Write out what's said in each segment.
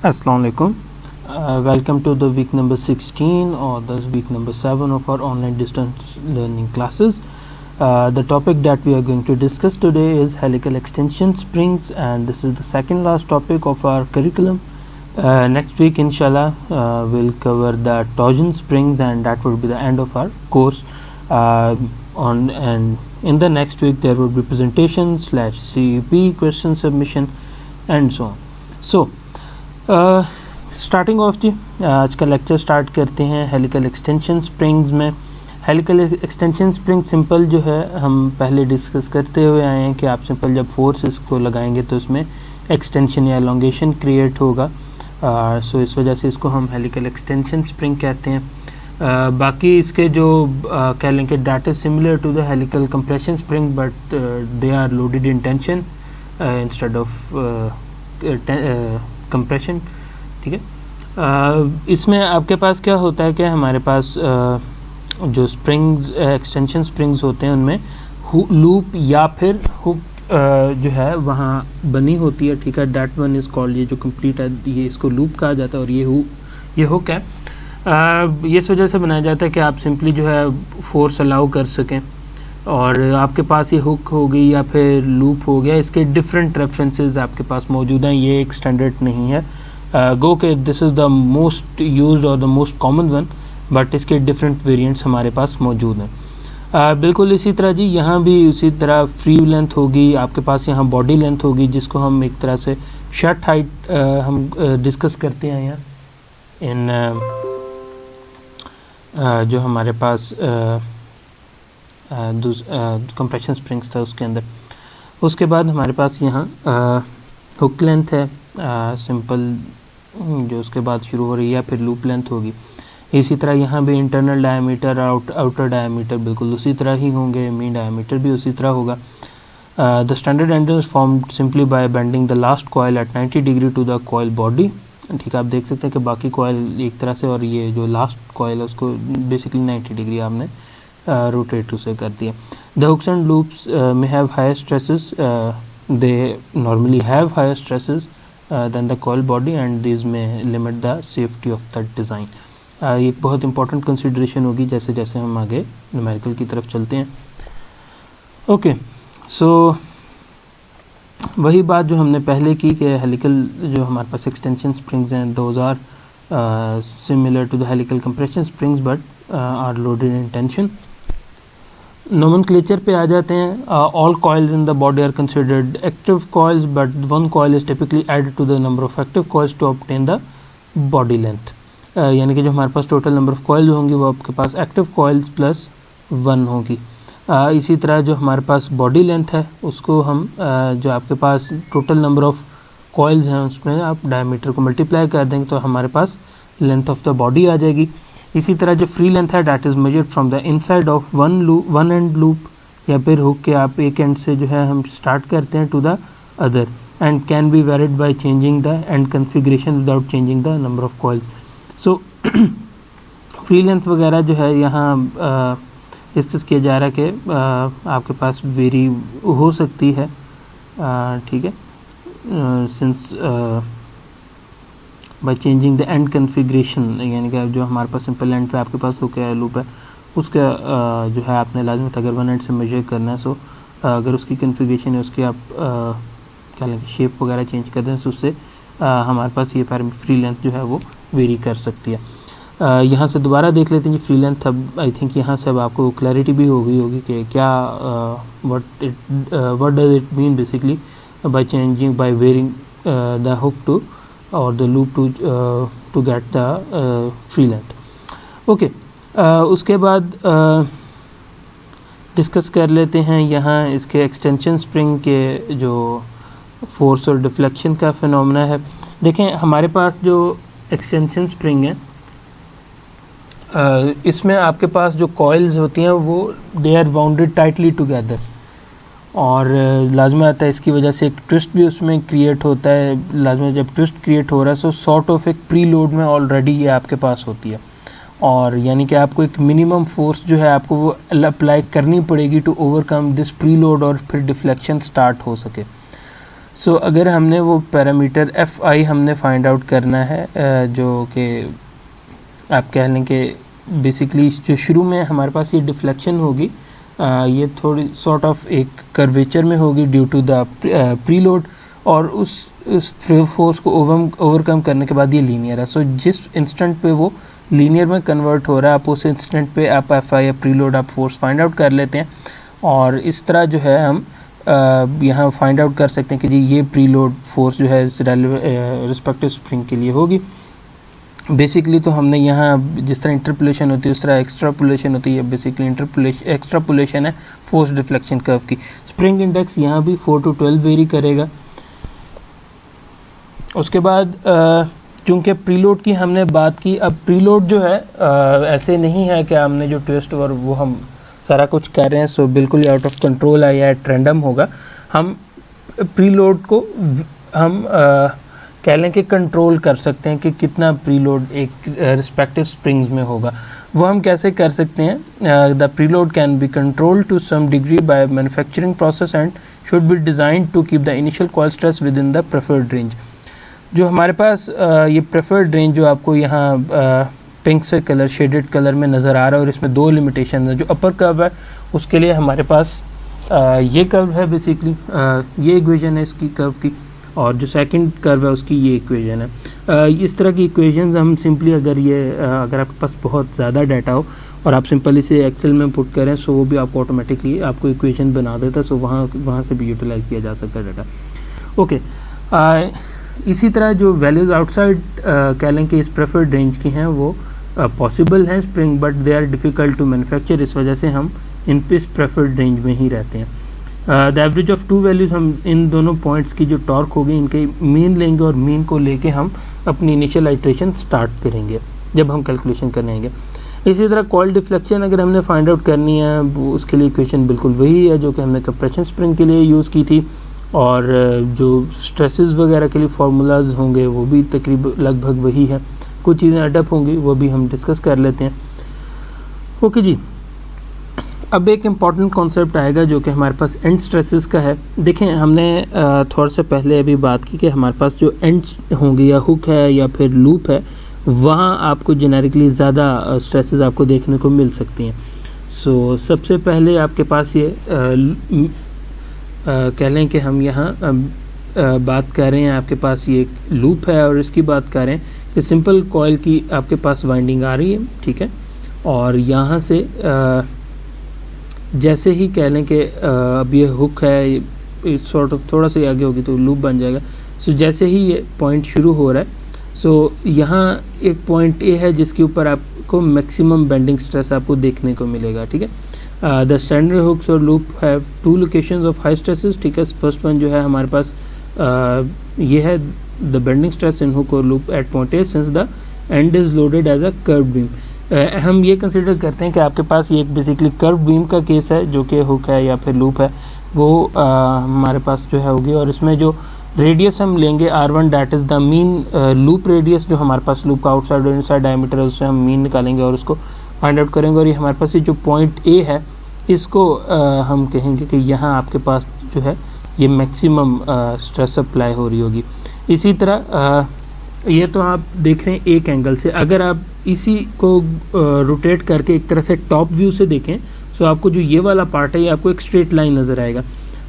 Assalamu alaikum. Welcome to the week number 16 or the week number 7 of our online distance learning classes. The topic that we are going to discuss today is helical extension springs, and this is the second last topic of our curriculum. Next week inshallah we'll cover the torsion springs, and that will be the end of our course. And in the next week there will be presentation / CEP question submission and so on. So starting off जी आज का lecture start करते हैं helical extension springs में. Helical extension spring simple जो है हम पहले डिस्कस करते हुए आए हैं कि आप सिंपल जब फोर्स को लगाएंगे तो उसमें एक्सटेंशन या एलोंगेशन क्रिएट होगा. सो इस वजह से इसको हम हेलिकल एक्सटेंशन स्प्रिंग कहते हैं. बाकी इसके जो कह लें कि that is similar to the helical compression spring, but they are loaded in tension instead of compression. ठीक है. इसमें आपके पास क्या होता है कि हमारे पास जो स्प्रिंग्स एक्सटेंशन स्प्रिंग्स होते हैं उनमें लूप या फिर हुक जो है वहाँ बनी होती है. ठीक है. दैट वन इज़ कॉल्ड, ये जो कंप्लीट है ये इसको लूप कहा जाता है, और ये हुक है. ये इस वजह से बनाया जाता है कि आप सिंपली जो है फोर्स अलाउ कर सकें, और आपके पास ये हुक हो गई या फिर लूप हो गया. इसके डिफरेंट रेफरेंसेस आपके पास मौजूद हैं, ये एक स्टैंडर्ड नहीं है. गो के this is the most used और the most common one, but इसके डिफरेंट वेरिएंट्स हमारे पास मौजूद हैं. बिल्कुल इसी तरह जी यहाँ भी उसी तरह फ्री लेंथ होगी, आपके पास यहाँ बॉडी लेंथ होगी, जिसको हम एक तरह से शर्ट हाइट हम डिस्कस करते हैं यहाँ इन जो हमारे पास कंप्रेशन स्प्रिंग्स था उसके अंदर. उसके बाद हमारे पास यहाँ हुक लेंथ है सिंपल, जो उसके बाद शुरू हो रही है, फिर लूप लेंथ होगी. इसी तरह यहाँ भी इंटरनल डायमीटर और आउटर डायमीटर बिल्कुल उसी तरह ही होंगे, मीन डायमीटर भी उसी तरह होगा. The standard angle is formed simply by bending the last coil at 90 degree to the coil body. ठीक है. आप देख सकते हैं कि बाकी कॉइल एक तरह से, और ये जो लास्ट कॉइल है उसको बेसिकली 90 डिग्री आपने रोटेट उसे कर दिया. द हुक्स एंड लूप्स में have higher stresses, they normally have higher stresses than the coil body, and these may limit the safety of the design. ये बहुत इंपॉर्टेंट कंसिडरेशन होगी जैसे जैसे हम आगे न्यूमेरिकल की तरफ चलते हैं. ओके. सो वही बात जो हमने पहले की कि हेलिकल जो हमारे पास एक्सटेंशन स्प्रिंग्स हैं, those are similar to the helical compression springs but are loaded in tension. Nomenclature पे आ जाते हैं. All coils in the body are considered active coils, but one coil is typically added to the number of active coils to obtain the body length. यानी कि जो हमारे पास total number of coils होंगी वो आपके पास एक्टिव कॉइल्स प्लस 1 होगी. इसी तरह जो हमारे पास बॉडी लेंथ है उसको हम जो आपके पास टोटल नंबर ऑफ कॉइल्स हैं उसमें आप डायमीटर को मल्टीप्लाई कर देंगे तो हमारे पास लेंथ ऑफ द बॉडी आ जाएगी. इसी तरह जो फ्री लेंथ है that is measured from the inside of one and loop, या फिर हुक के आप एक एंड से जो है हम स्टार्ट करते हैं to the other, end can be varied by changing the end configuration without changing the number of coils. So free length वगैरह जो है यहाँ डिस्कस किया जा रहा है कि आपके पास वेरी हो सकती है. ठीक है. Since bye changing the end configuration, यानी कि जो हमारे पास सिंपल एंड पे आपके पास हुक है लूप है उसका जो है आपने लाजमी अगर वन एंड से मेजर करना है. सो अगर उसकी कन्फिग्रेशन है उसकी आप क्या लेंगे शेप वगैरह चेंज कर दें, तो उससे हमारे पास ये फ्री लेंथ जो है वो वेरी कर सकती है. यहाँ से दोबारा देख लेते हैं जी फ्री लेंथ. अब आई थिंक यहाँ से अब आपको क्लैरिटी भी हो गई होगी कि क्या what does it mean basically by changing by varying the hook to और the loop to get the free length. Okay. उसके बाद डिस्कस कर लेते हैं यहाँ इसके एक्सटेंशन स्प्रिंग के जो फोर्स और डिफ्लेक्शन का फिनोमेना है. देखें हमारे पास जो एक्सटेंशन स्प्रिंग है इसमें आपके पास जो कॉइल्स होती हैं वो they are bounded tightly together, और लाजमी आता है इसकी वजह से एक ट्विस्ट भी उसमें क्रिएट होता है. लाजमी जब ट्विस्ट क्रिएट हो रहा है सो सॉर्ट ऑफ एक प्री लोड में ऑलरेडी ये आपके पास होती है, और यानी कि आपको एक मिनिमम फोर्स जो है आपको वो अप्लाई करनी पड़ेगी to overcome this preload और फिर डिफ्लेक्शन स्टार्ट हो सके. सो अगर हमने वो पैरामीटर एफ आई हमने फाइंड आउट करना है, जो कि आप कह लें कि बेसिकली जो शुरू में हमारे पास ये डिफ्लेक्शन होगी, ये थोड़ी सॉर्ट ऑफ एक कर्वेचर में होगी ड्यू टू द प्रीलोड, और उस फोर्स को ओवरकम करने के बाद ये लीनियर है। सो जिस इंस्टेंट पे वो लीनियर में कन्वर्ट हो रहा है, आप उस इंस्टेंट पे आप एफ आई या प्रीलोड आप फोर्स फाइंड आउट कर लेते हैं, और इस तरह जो है हम यहाँ फाइंड आउट कर सकते हैं कि जी ये प्रीलोड फोर्स जो है रिस्पेक्टिव स्प्रिंग के लिए होगी। बेसिकली तो हमने यहाँ जिस तरह इंटरपोलेशन होती है उस तरह एक्स्ट्रापोलेशन होती है, बेसिकली एक्स्ट्रापोलेशन है फोर्स डिफ्लेक्शन कर्व की। स्प्रिंग इंडेक्स यहाँ भी 4 to 12 वेरी करेगा। उसके बाद चूँकि प्रीलोड की हमने बात की, अब प्रीलोड जो है ऐसे नहीं है कि हमने जो ट्विस्ट और वो हम सारा कुछ कर रहे हैं सो बिल्कुल आउट ऑफ कंट्रोल है या ट्रेंडम होगा। हम प्रीलोड को हम कह लें कि कंट्रोल कर सकते हैं कि कितना प्रीलोड एक रिस्पेक्टिव स्प्रिंग्स में होगा। वो हम कैसे कर सकते हैं? The preload can be control to some degree by manufacturing process and should be design to keep the initial coil stress within the preferred range. जो हमारे पास ये प्रेफर्ड रेंज जो आपको यहाँ पिंक से कलर शेडेड कलर में नज़र आ रहा है, और इसमें दो लिमिटेशन है। जो अपर कर्व है उसके लिए हमारे पास ये कर्व है, बेसिकली ये इक्वेशन है इसकी कर्व की, और जो सेकंड कर्व है उसकी ये इक्वेशन है। इस तरह की इक्वेशंस हम सिंपली अगर आपके पास बहुत ज़्यादा डाटा हो और आप सिंपल इसे एक्सेल में पुट करें सो वो भी आपको ऑटोमेटिकली आपको इक्वेशन बना देता है, सो वहाँ से भी यूटिलाइज़ किया जा सकता है डाटा। ओके, इसी तरह जो वैल्यूज़ आउटसाइड कह लें कि इस प्रेफर्ड रेंज की हैं वो पॉसिबल हैं spring, but they are difficult to manufacture. इस वजह से हम इन पे प्रेफर्ड रेंज में ही रहते हैं। The average of two values, हम इन दोनों पॉइंट्स की जो टॉर्क होगी इनके मीन लेंगे और मीन को लेके हम अपनी इनिशियल आइट्रेशन स्टार्ट करेंगे जब हम कैलकुलेशन करेंगे। इसी तरह कॉइल डिफ्लेक्शन अगर हमने फाइंड आउट करनी है वो उसके लिए इक्वेशन बिल्कुल वही है जो कि हमने कंप्रेशन स्प्रिंग के लिए यूज़ की थी, और जो स्ट्रेसेस वगैरह के लिए फार्मूलाज होंगे वो भी तकरीबन लगभग वही है। कुछ चीज़ें अडप होंगी वो भी हम डिस्कस कर लेते हैं। ओके जी, अब एक इम्पॉर्टेंट कॉन्सेप्ट आएगा जो कि हमारे पास एंड स्ट्रेसेस का है। देखें, हमने थोड़ा सा पहले अभी बात की कि हमारे पास जो एंड होंगी या हुक है या फिर लूप है वहाँ आपको जेनेरिकली ज़्यादा स्ट्रेसेस आपको देखने को मिल सकती हैं। सो सबसे पहले आपके पास ये कह लें कि हम यहाँ बात कर रहे हैं, आपके पास ये एक लूप है और इसकी बात कर रहे हैं कि सिंपल कॉइल की आपके पास वाइंडिंग आ रही है, ठीक है, और यहाँ से जैसे ही कह लें कि अब ये हुक है सॉर्ट ऑफ थोड़ा सा आगे होगी तो लूप बन जाएगा। सो जैसे ही ये पॉइंट शुरू हो रहा है सो यहाँ एक पॉइंट ए है जिसके ऊपर आपको मैक्सिमम बेंडिंग स्ट्रेस आपको देखने को मिलेगा, ठीक है। द स्टैंडर्ड हुक्स और loop have two locations of high stresses, ठीक है। फर्स्ट वन जो है हमारे पास ये है the bending stress in hook और loop at point A since the end is loaded as a curve beam. हम ये कंसिडर करते हैं कि आपके पास ये एक बेसिकली कर्व बीम का केस है जो कि हुक है या फिर लूप है वो हमारे पास जो है होगी, और इसमें जो रेडियस हम लेंगे R1 that is the mean loop radius, जो हमारे पास लूप का आउटसाइड और इनसाइड डायमीटर है उससे हम मीन निकालेंगे और उसको फाइंड आउट करेंगे। और ये हमारे पास ये जो पॉइंट ए है इसको हम कहेंगे कि यहाँ आपके पास जो है ये मैक्सिमम स्ट्रेस अप्लाई हो रही होगी। इसी तरह ये तो आप देख रहे हैं एक एंगल से, अगर आप इसी को रोटेट करके एक तरह से टॉप व्यू से देखें तो आपको जो ये वाला पार्ट है ये आपको एक स्ट्रेट लाइन नज़र आएगा।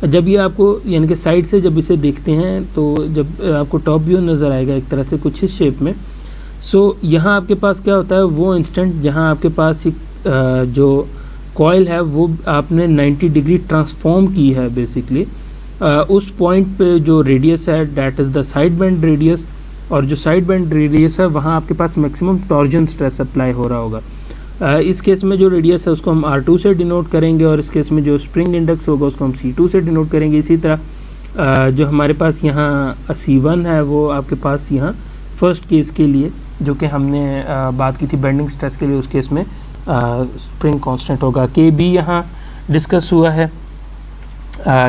जब ये आपको यानी कि साइड से जब इसे देखते हैं तो जब आपको टॉप व्यू नज़र आएगा एक तरह से कुछ इस शेप में, सो यहाँ आपके पास क्या होता है वो इंस्टेंट जहाँ आपके पास एक जो कॉइल है वो आपने 90 डिग्री ट्रांसफॉर्म की है बेसिकली, उस पॉइंट पे जो रेडियस है that is the side bend radius, और जो साइड बेंड रेडियस है वहाँ आपके पास मैक्सिमम टॉर्जन स्ट्रेस अप्लाई हो रहा होगा। इस केस में जो रेडियस है उसको हम R2 से डिनोट करेंगे और इस केस में जो स्प्रिंग इंडेक्स होगा उसको हम C2 से डिनोट करेंगे। इसी तरह जो हमारे पास यहाँ C1 है वो आपके पास यहाँ फर्स्ट केस के लिए जो कि हमने बात की थी बेंडिंग स्ट्रेस के लिए, उस केस में स्प्रिंग कांस्टेंट होगा। KB यहाँ डिस्कस हुआ है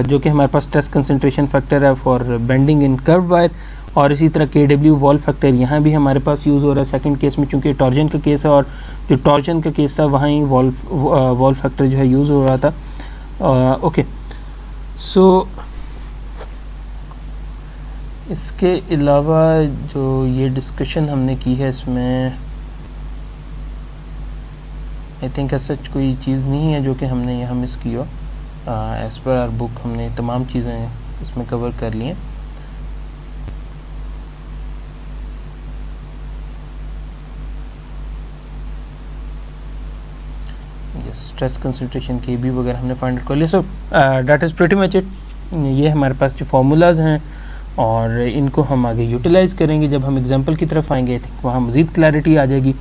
जो कि हमारे पास स्ट्रेस कंसंट्रेशन फैक्टर है for bending in curve wire, और इसी तरह KW वॉल फैक्टर यहाँ भी हमारे पास यूज़ हो रहा है सेकंड केस में, चूँकि टॉर्जन का केस है और जो टॉर्जन का केस था वहाँ ही वॉल फैक्टर जो है यूज़ हो रहा था। ओके, सो इसके अलावा जो ये डिस्कशन हमने की है इसमें आई थिंक ऐसा कोई चीज़ नहीं है जो कि हमने यहाँ मिस की हो। एज़ पर आवर बुक हमने तमाम चीज़ें इसमें कवर कर ली हैं। स्ट्रेस कंसंट्रेशन के भी वगैरह हमने फाइंड आउट कर लिया। So that is pretty much it. ये हमारे पास जो फार्मूलाज हैं और इनको हम आगे यूटिलाइज़ करेंगे जब हम एग्जांपल की तरफ आएंगे। आई थिंक वहाँ मज़ीद क्लैरिटी आ जाएगी।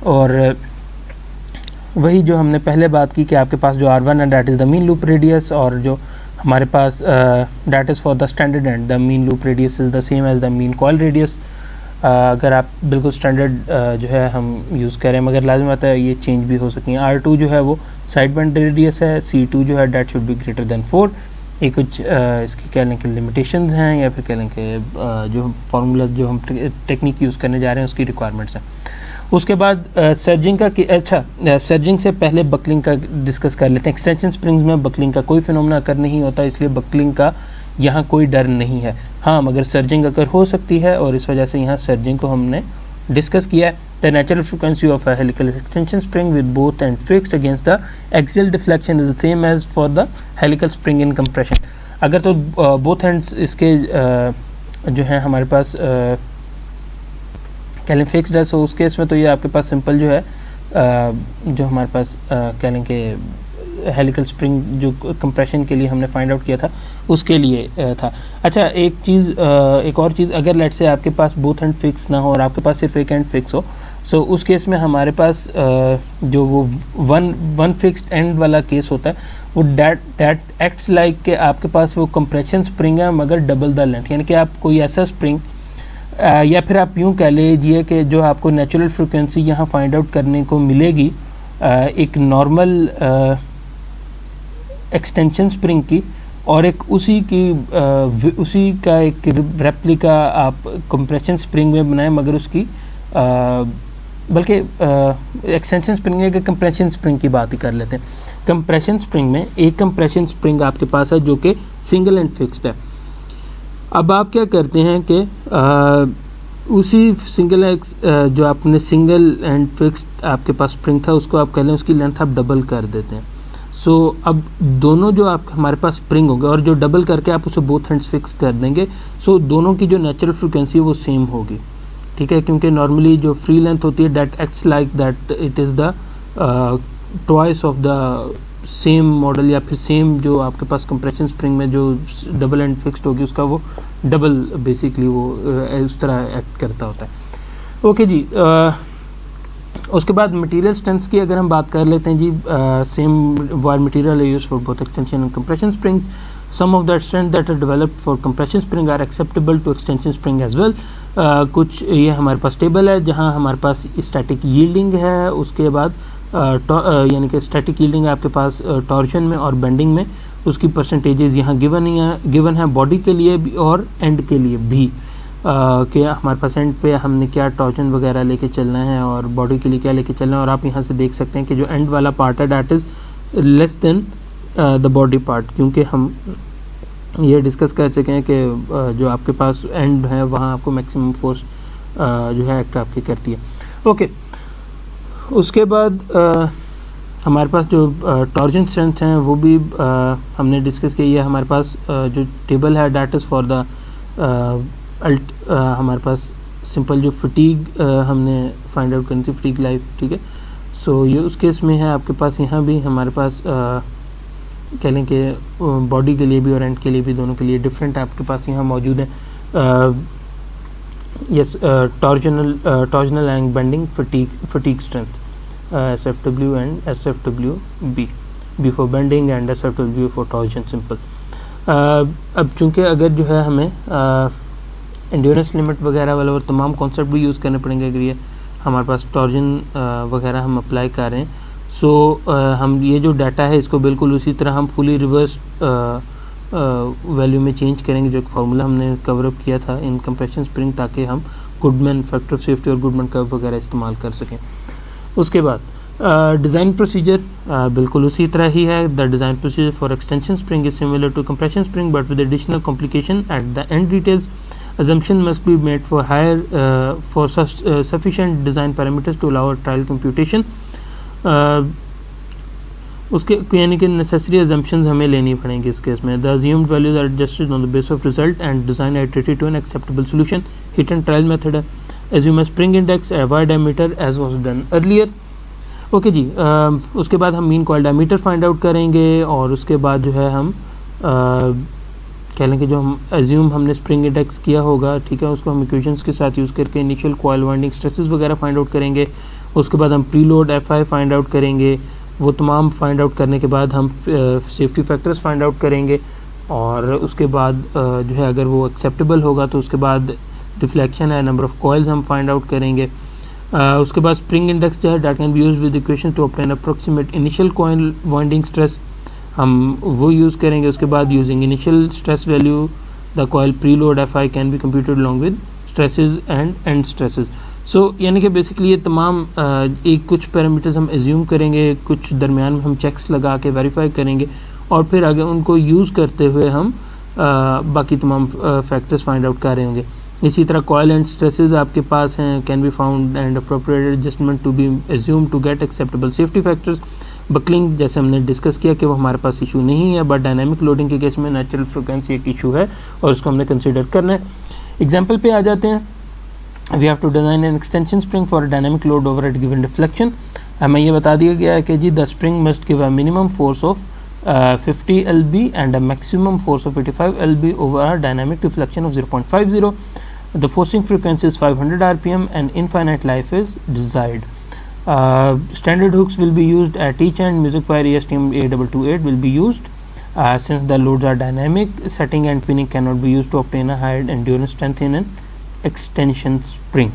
और वही जो हमने पहले बात की कि आपके पास जो R1 है that is the mean loop radius, और जो हमारे पास that is for the standard and the mean loop radius is the same as the mean coil radius. अगर आप बिल्कुल स्टैंडर्ड जो है हम यूज़ करें, मगर लाजिम आता है ये चेंज भी हो सकती हैं। R2 जो है वो साइड बैंड रेडियस है, C2 जो है that should be greater than 4। ये कुछ इसकी कह लें कि लिमिटेशंस हैं या फिर कह लें कि जो फार्मूला जो हम टेक्निक यूज़ करने जा रहे हैं उसकी रिक्वायरमेंट्स हैं। उसके बाद सर्जिंग का सर्जिंग से पहले बकलिंग का डिस्कस कर लेते हैं। एक्सटेंशन स्प्रिंग्स में बकलिंग का कोई फिनोमेना अकर नहीं होता, इसलिए बकलिंग का यहाँ कोई डर नहीं है। हाँ, मगर सर्जिंग अगर हो सकती है और इस वजह से यहाँ सर्जिंग को हमने डिस्कस किया है। The natural frequency of a helical extension spring with both end fixed against the axial deflection is the same as for the helical spring in compression. अगर तो बोथ एंड्स इसके जो है हमारे पास कह फिक्स्ड है, सो उस केस में तो ये आपके पास सिंपल जो है जो हमारे पास कह लें कि हेलिकल स्प्रिंग जो कंप्रेशन के लिए हमने फाइंड आउट किया था उसके लिए था। अच्छा, एक और चीज़, अगर लेट से आपके पास बोथ एंड फिक्स ना हो और आपके पास सिर्फ एक एंड फिक्स हो, सो उस केस में हमारे पास जो वो वन फिक्स्ड एंड वाला केस होता है वो डैट एक्ट्स लाइक कि आपके पास वो कंप्रेशन स्प्रिंग है मगर डबल द लेंथ। यानी कि आप कोई ऐसा स्प्रिंग या फिर आप यूँ कह लीजिए कि जो आपको नेचुरल फ्रिक्वेंसी यहाँ फाइंड आउट करने को मिलेगी एक नॉर्मल एक्सटेंशन स्प्रिंग की, और एक उसी का एक रेप्लिका आप कंप्रेशन स्प्रिंग में बनाएं, मगर उसकी बल्कि एक्सटेंशन स्प्रिंग है कि कंप्रेशन स्प्रिंग की बात ही कर लेते हैं। कंप्रेशन स्प्रिंग में एक कंप्रेशन स्प्रिंग आपके पास है जो कि सिंगल एंड फिक्स्ड है। अब आप क्या करते हैं कि उसी सिंगल जो आपने सिंगल एंड फिक्स्ड आपके पास स्प्रिंग था उसको आप कह लें उसकी लेंथ आप डबल कर देते हैं। सो अब दोनों जो आप हमारे पास स्प्रिंग होंगे और जो डबल करके आप उसे बोथ हैंड्स फिक्स कर देंगे, सो दोनों की जो नेचुरल फ्रिक्वेंसी है वो सेम होगी। ठीक है, क्योंकि नॉर्मली जो फ्री लेंथ होती है that acts like that it is the twice of the same model, या फिर सेम जो आपके पास कंप्रेशन स्प्रिंग में जो डबल एंड फिक्स्ड होगी उसका वो डबल बेसिकली वो उस तरह एक्ट करता होता है। ओके जी, उसके बाद मटेरियल स्ट्रेंथ्स की अगर हम बात कर लेते हैं जी, सेम वायर मटेरियल है used for both extension and compression springs. Some of that strength that are developed for compression spring are acceptable to extension spring as well. कुछ ये हमारे पास टेबल है जहां हमारे पास स्टैटिक यील्डिंग है, उसके बाद यानी कि स्टैटिक यील्डिंग आपके पास टॉर्शन में और बेंडिंग में, उसकी परसेंटेजेस यहाँ गिवन है बॉडी के लिए भी और एंड के लिए भी, कि हमारे पास एंड पे हमने क्या टॉर्शन वगैरह लेके चलना है और बॉडी के लिए क्या लेके चलना है। और आप यहाँ से देख सकते हैं कि जो एंड वाला पार्ट है that is less than the body part, क्योंकि हम ये डिस्कस कर सकें कि जो आपके पास एंड है वहाँ आपको मैक्सिमम फोर्स जो है एक्ट आपकी करती है। ओके, उसके बाद हमारे पास जो टॉर्जन स्ट्रेंथ हैं वो भी हमने डिस्कस की है। हमारे पास जो टेबल है डैट इज़ फॉर द हमारे पास सिंपल जो फटीग हमने फाइंड आउट करनी थी, फटीग लाइफ। ठीक है, सो ये उस केस में है आपके पास यहाँ भी हमारे पास कह लें कि बॉडी के लिए भी और एंड के लिए भी, दोनों के लिए डिफरेंट आपके पास यहाँ मौजूद है। Yes, torsional and bending fatigue strength SFW and SFWB, B for bending and SFW for torsion simple. अब चूँकि अगर जो है हमें एंड्योरेंस लिमिट वगैरह वाला और तमाम कॉन्सेप्ट भी यूज़ करने पड़ेंगे अगर ये हमारे पास टॉर्जन वगैरह हम अप्लाई कर रहे हैं। सो हम ये जो डाटा है इसको बिल्कुल उसी तरह हम फुली रिवर्स वैल्यू में चेंज करेंगे, जो एक फार्मूला हमने कवर अप किया था इन कंप्रेशन स्प्रिंग, ताकि हम गुडमैन फैक्टर ऑफ सेफ्टी और गुडमैन कर्व वगैरह इस्तेमाल कर सकें। उसके बाद डिज़ाइन प्रोसीजर बिल्कुल उसी तरह ही है। The design procedure for extension spring is similar to compression spring but with additional complication at the end details. assumption must be made for higher for sufficient design parameters to allow a trial computation. उसके यानी कि necessary assumptions हमें लेनी पड़ेंगी इस case में. The assumed values are adjusted on the basis of result and design iterated to an acceptable solution. Hit and trial method है. Assume a spring index, a y diameter as was done earlier. Okay जी. उसके बाद हम mean coil diameter find out करेंगे और उसके बाद जो है हम कह लें कि जो हम एज्यूम हमने स्प्रिंग इंडेक्स किया होगा, ठीक है, उसको हम इक्वेशंस के साथ यूज़ करके इनिशियल कॉइल वाइंडिंग स्ट्रेसेस वगैरह फाइंड आउट करेंगे. उसके बाद हम प्रीलोड एफआई फाइंड आउट करेंगे. वो तमाम फाइंड आउट करने के बाद हम सेफ्टी फैक्टर्स फाइंड आउट करेंगे और उसके बाद जो है अगर वो एक्सेप्टेबल होगा तो उसके बाद डिफ्लेक्शन है, नंबर ऑफ़ कॉइल्स हम फाइंड आउट करेंगे. उसके बाद स्प्रिंग इंडेक्स जो है that can be use with equation to obtain approximate initial coil winding stress, हम वो यूज़ करेंगे. उसके बाद using initial stress value the coil preload FI can be computed along with stresses and end stresses. So यानी कि basically ये तमाम एक कुछ पैरामीटर्स हम एज्यूम करेंगे, कुछ दरमियान में हम चेक्स लगा के वेरीफाई करेंगे और फिर आगे उनको यूज़ करते हुए हम बाकी तमाम फैक्टर्स फाइंड आउट कर रहे होंगे. इसी तरह कॉइल एंड स्ट्रेसेस आपके पास हैं, can be found and appropriate adjustment to be assume to get acceptable safety factors. Buckling जैसे हमने डिस्कस किया कि वो हमारे पास इशू नहीं है, बट डायनामिक लोडिंग के केस में नेचुरल फ्रिक्वेंसी एक इशू है और उसको हमने कंसिडर करना है. एग्जाम्पल पे आ जाते हैं. We have to design an extension spring for dynamic load over at given deflection. हमें ये बता दिया गया है कि जी the spring must give a minimum force of 50 lb and a maximum force of 85 lb over a dynamic deflection of 0.50. The forcing frequency is 500 rpm and infinite life is desired. Standard hooks will be used at each end. Music wire ASTM A228 will be used. Since the loads are dynamic, setting and pinning cannot be used to obtain a higher endurance strength in an extension spring.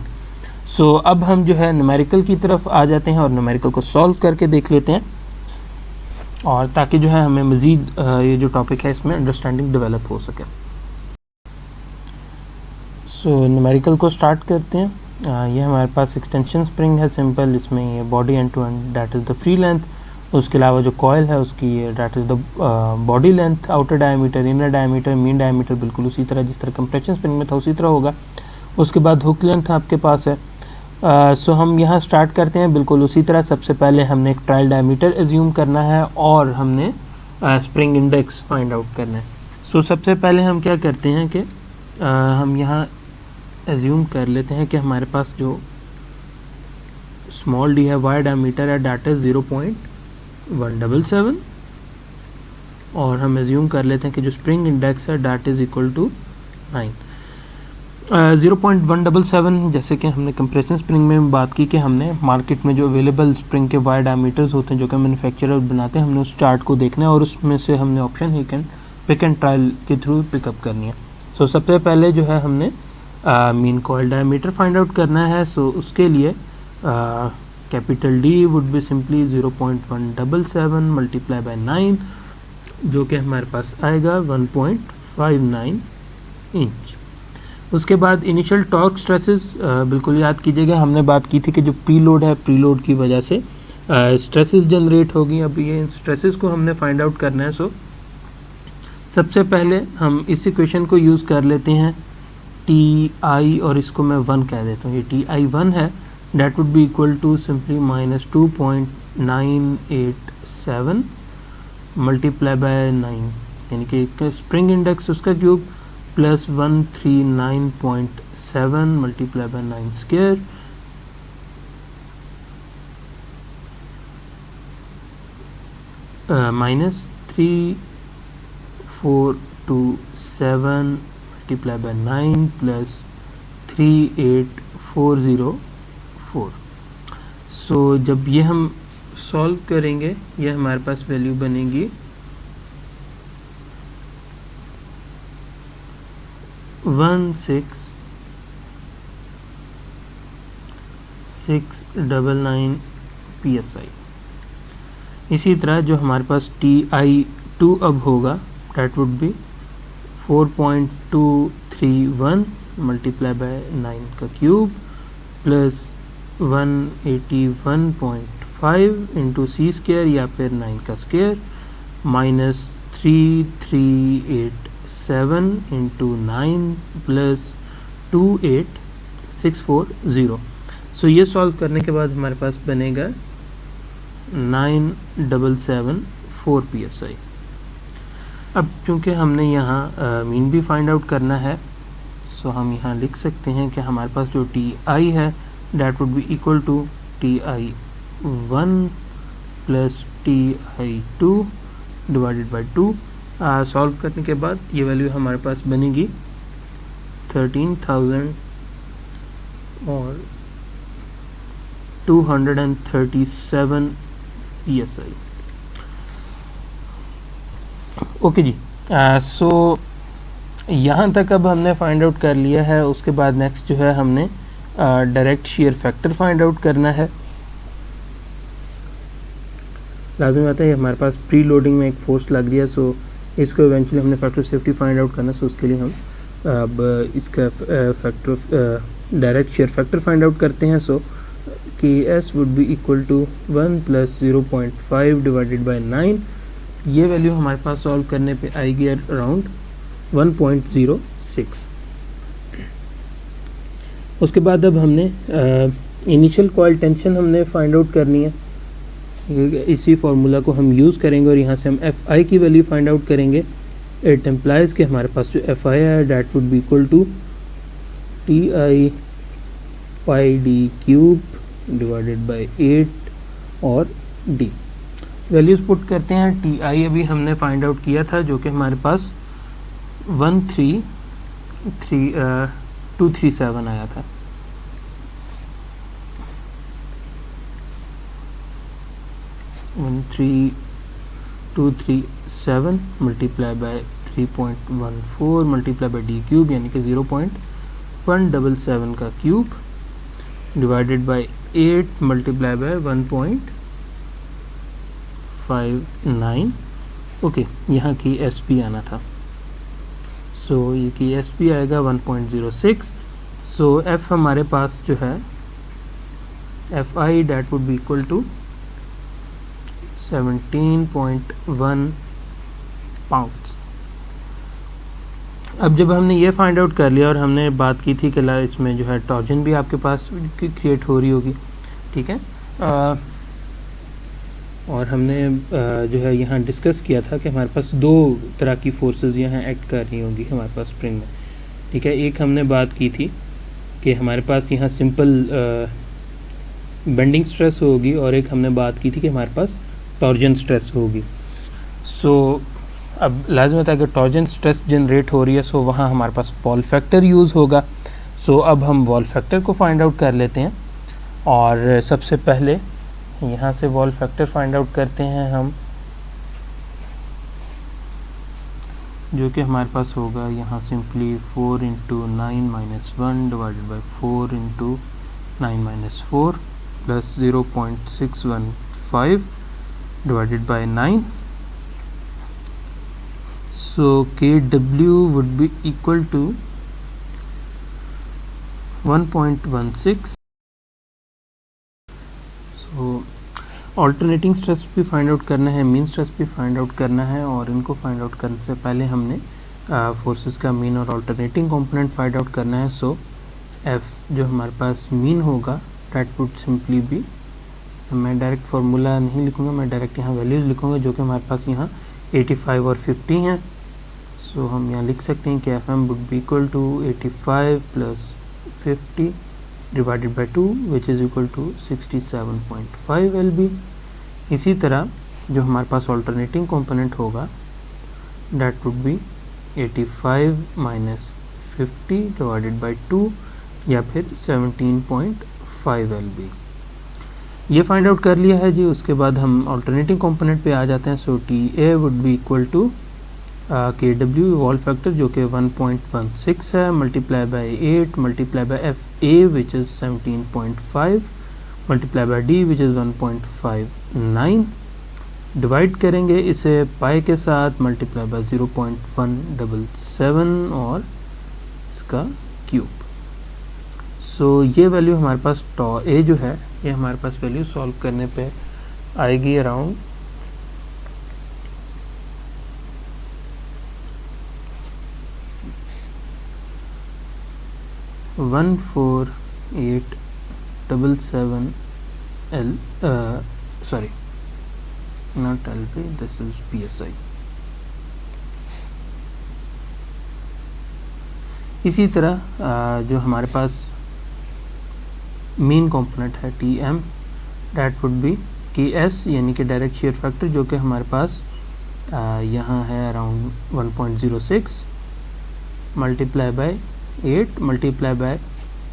So अब हम जो है numerical की तरफ आ जाते हैं और numerical को सॉल्व करके देख लेते हैं और ताकि जो है हमें मज़ीद ये जो टॉपिक है इसमें अंडरस्टैंडिंग डेवलप हो सके. सो न्यूमेरिकल को स्टार्ट करते हैं. ये हमारे पास एक्सटेंशन स्प्रिंग है सिंपल. इसमें ये body end to end that is the free length. उसके अलावा जो कॉयल है उसकी that is the body length, outer diameter, inner diameter, mean diameter बिल्कुल उसी तरह जिस तरह कंप्रेशन स्प्रिंग में था उसी तरह होगा. उसके बाद हुक लेंथ आपके पास है. सो हम यहाँ स्टार्ट करते हैं बिल्कुल उसी तरह. सबसे पहले हमने एक ट्रायल डायमीटर एज्यूम करना है और हमने स्प्रिंग इंडेक्स फाइंड आउट करना है. सो सबसे पहले हम क्या करते हैं कि हम यहाँ एज्यूम कर लेते हैं कि हमारे पास जो स्मॉल डी है वायर डायमीटर है दैट इज़ 0.177 और हम एज्यूम कर लेते हैं कि जो स्प्रिंग इंडेक्स है दैट इज़ इक्वल टू 9. 0.177 जैसे कि हमने कंप्रेशन स्प्रिंग में बात की कि हमने मार्केट में जो अवेलेबल स्प्रिंग के वायर डायमीटर्स होते हैं जो कि मैन्युफैक्चरर बनाते हैं, हमने उस चार्ट को देखना है और उसमें से हमने ऑप्शन ही कैन पिक एंड ट्रायल के थ्रू पिकअप करनी है. सो सबसे पहले जो है हमने mean coil diameter find out करना है. सो उसके लिए capital D would be simply 0.177 multiply by 9 जो कि हमारे पास आएगा 1.59 इंच. उसके बाद इनिशियल टॉर्क स्ट्रेसेस बिल्कुल याद कीजिएगा हमने बात की थी कि जो प्रीलोड है प्रीलोड की वजह से स्ट्रेसेस जनरेट होगी. अब ये स्ट्रेसेस को हमने फाइंड आउट करना है. सो सबसे पहले हम इस इक्वेशन को यूज़ कर लेते हैं टी आई और इसको मैं 1 कह देता हूँ. ये टी आई 1 है that would be equal to simply -2.987 multiply by 9 यानी कि स्प्रिंग इंडेक्स उसका cube plus 139.7 multiply by 9 square -3427 multiply by 9 plus 38404. So जब ये हम सॉल्व करेंगे ये हमारे पास वैल्यू बनेगी 16699 PSI. इसी तरह जो हमारे पास TI2 अब होगा that would B 4.231 multiply by 9 का क्यूब प्लस 181.5 इंटू सी स्क्वायर या फिर 9 का स्क्वायर माइनस 3387 इंटू 9 प्लस 28,640। सो ये सॉल्व करने के बाद हमारे पास बनेगा 9,774 psi। अब चूंकि हमने यहाँ मीन भी फाइंड आउट करना है, सो हम यहाँ लिख सकते हैं कि हमारे पास जो टी आई है that would be equal to TI1 plus TI2 divided by 2। Solve करने के बाद ये वैल्यू हमारे पास बनेगी 13,000 और 237 psi। ओके जी, सो यहाँ तक अब हमने फाइंड आउट कर लिया है। उसके बाद नेक्स्ट जो है हमने direct shear factor find out करना है। लाजमी बात है हमारे पास प्री लोडिंग में एक फोर्स लग रही है, सो इसको इवेंचुअली हमने फैक्टर सेफ्टी फाइंड आउट करना है। सो उसके लिए हम अब इसका factor direct shear factor find out करते हैं। So KS would be equal to 1 plus 0.5 divided by 9। ये वैल्यू हमारे पास सॉल्व करने पे आएगी अराउंड 1.06। उसके बाद अब हमने इनिशियल कॉइल टेंशन हमने फाइंड आउट करनी है। इसी फार्मूला को हम यूज़ करेंगे और यहाँ से हम FI की वैल्यू फाइंड आउट करेंगे। इट एम्प्लाइज कि हमारे पास जो FI है that would be equal to TI pi D cube divided by 8 और D। वैल्यूज़ पुट करते हैं। TI अभी हमने फाइंड आउट किया था जो कि हमारे पास 13237 आया था। One 3237 multiply by 3.14 multiply by D cube यानी कि 0.177 का cube divided by 8 multiply by 1.59। Okay, यहाँ की SP आना था, सो ये की SP आएगा 1.06। सो F हमारे पास जो है FI that would be equal to 17.1 pounds. अब जब हमने ये फाइंड आउट कर लिया और हमने बात की थी कि इसमें जो है टॉर्जन भी आपके पास क्रिएट हो रही होगी, ठीक है, और हमने जो है यहाँ डिस्कस किया था कि हमारे पास दो तरह की फोर्सेस यहाँ एक्ट कर रही होंगी हमारे पास स्प्रिंग में, ठीक है। एक हमने बात की थी कि हमारे पास यहाँ सिंपल बेंडिंग स्ट्रेस होगी और एक हमने बात की थी कि हमारे पास टॉर्जन स्ट्रेस होगी। सो अब लाजमी होता है कि टॉर्जन स्ट्रेस जनरेट हो रही है, सो वहाँ हमारे पास वॉल फैक्टर यूज़ होगा। सो अब हम वॉल फैक्टर को फाइंड आउट कर लेते हैं और सबसे पहले यहाँ से वॉल फैक्टर फाइंड आउट करते हैं हम, जो कि हमारे पास होगा यहाँ simply 4 into 9 minus 1 divided by 4 into 9 minus 4 plus 0.615 divided by 9. So Kw would be equal to 1.16. So alternating stress भी फाइंड आउट करना है, मीन स्ट्रेस भी फाइंड आउट करना है, और इनको फाइंड आउट करने से पहले हमने फोर्सेस का मीन और ऑल्टरनेटिंग कंपोनेंट फाइंड आउट करना है। सो F जो हमारे पास मीन होगा दैट वुड सिंपली बी, मैं डायरेक्ट फार्मूला नहीं लिखूँगा, मैं डायरेक्ट यहाँ वैल्यूज़ लिखूँगा जो कि हमारे पास यहाँ 85 और 50 हैं। सो हम यहाँ लिख सकते हैं कि FM would be equal to 85 plus 50 divided by 2 which is equal to 67.5 LB। इसी तरह जो हमारे पास ऑल्टरनेटिंग कंपोनेंट होगा that would be 85 minus 50 divided by 2 या फिर 17.5 LB। ये फाइंड आउट कर लिया है जी। उसके बाद हम ऑल्टरनेटिंग कंपोनेंट पे आ जाते हैं। So TA would be equal to KW wall factor जो कि 1.16 है multiply by 8 multiply by FA which is 17.5 multiply by D which is 1.59, divide करेंगे इसे पाई के साथ मल्टीप्लाई बाई 0.177 और इसका क्यूब। सो ये वैल्यू हमारे पास टॉ A जो है ये हमारे पास वैल्यू सॉल्व करने पे आएगी around 1 14877 L, sorry, not LP, this is PSI। इसी तरह जो हमारे पास मेन कंपोनेंट है TM, that would B KS यानी कि डायरेक्ट शेयर फैक्टर, जो कि हमारे पास यहाँ है around 1.06 multiply by 8 multiply by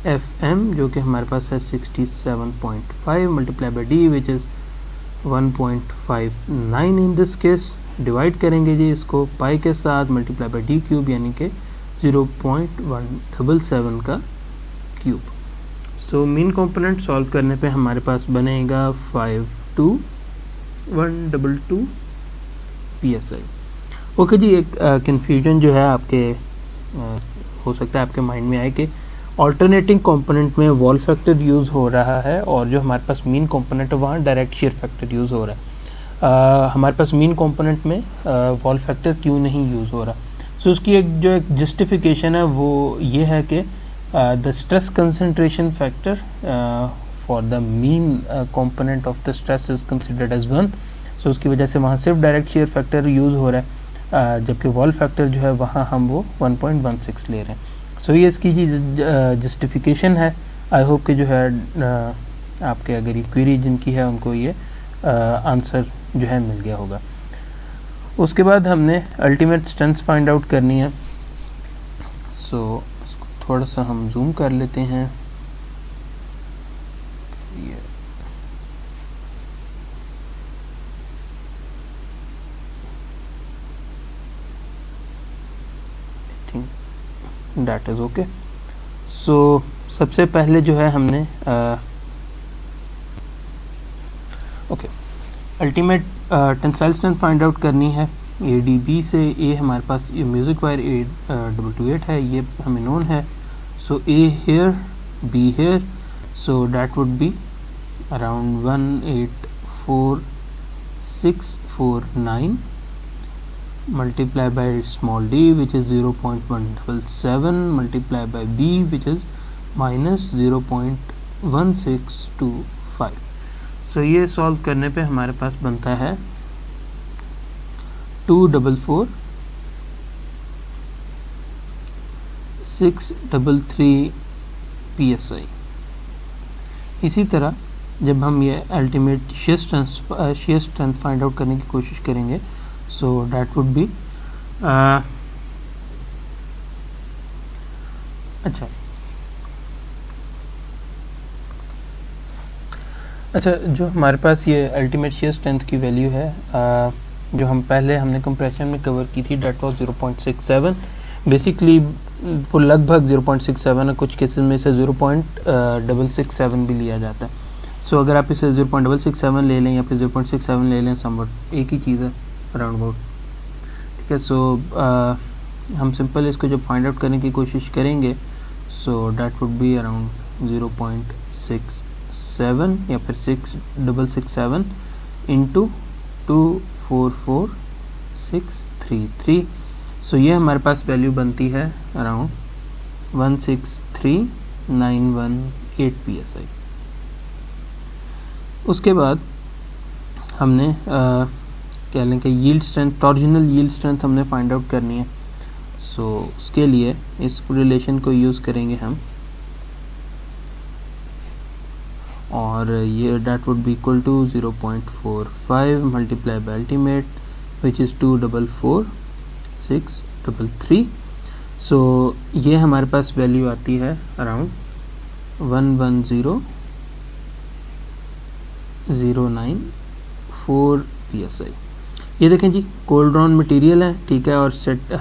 FM जो कि हमारे पास है 67.5 multiply by D which is 1.59 in this case. Divide करेंगे जी इसको पाई के साथ, मल्टीप्लाई बाय D क्यूब यानी कि 0.177 का cube. So main component solve करने पे हमारे पास बनेगा 52122 PSI। ओके जी, एक कन्फ्यूजन जो है आपके हो सकता है आपके माइंड में आए कि ऑल्टरनेटिंग कंपोनेंट में वॉल फैक्टर यूज़ हो रहा है और जो हमारे पास मेन कंपोनेंट है वहाँ डायरेक्ट शेयर फैक्टर यूज़ हो रहा है। हमारे पास मेन कंपोनेंट में वॉल फैक्टर क्यों नहीं यूज़ हो रहा? सो उसकी एक जस्टिफिकेशन है वो ये है कि the stress concentration factor for the mean component of the stress is considered as 1। So उसकी वजह से वहाँ सिर्फ डायरेक्ट शेयर फैक्टर यूज़ हो रहा है, जबकि वॉल फैक्टर जो है वहाँ हम वो 1.16 ले रहे हैं। सो ये इसकी जस्टिफिकेशन है। आई होप कि जो है आपके अगर ये क्वेरी जिनकी है उनको ये आंसर जो है मिल गया होगा। उसके बाद हमने अल्टीमेट स्ट्रेंथ फाइंड आउट करनी है। सो थोड़ा सा हम जूम कर लेते हैं। ये दैट इज़ ओके। सो सबसे पहले जो है हमने okay ultimate tensile strength find out करनी है। ADB से A हमारे पास ये म्यूज़िक वायर 8228 है, ये हमें नोन है। So A here, B here, so that would be around 184,649 multiply by small d which is 0.177 multiply by b which is minus 0.1625। सो ये सॉल्व करने पे हमारे पास बनता है 244,633 PSI। इसी तरह जब हम ये ultimate shear strength find out करने की कोशिश करेंगे, so that would be अच्छा जो हमारे पास ये अल्टीमेट शेयर स्ट्रेंथ की वैल्यू है जो हम पहले हमने कंप्रेशन में कवर की थी, डेट वाज 0.67। बेसिकली वो लगभग 0.67 है, कुछ केसेस में इसे 0.667 भी लिया जाता है। सो अगर आप इसे 0.667 ले लें या फिर 0.67 ले लें, समवट एक ही चीज़ है अराउंड अबाउट, ठीक है। सो हम सिंपल इसको जब फाइंड आउट करने की कोशिश करेंगे, सो डैट वुड बी अराउंड 0.67 या फिर 6,667 इंटू 244,633। सो ये हमारे पास वैल्यू बनती है अराउंड 163,918 PSI। उसके बाद हमने कह लें कि yield strength, torsional yield strength हमने फाइंड आउट करनी है। सो उसके लिए इस रिलेशन को यूज़ करेंगे हम, और ये that would be equal to 0.45 multiply by ultimate which is 244,633। So ये हमारे पास वैल्यू आती है अराउंड 110,094 PSI। ये देखें जी, कोल्ड ड्रॉन मटेरियल है, ठीक है, और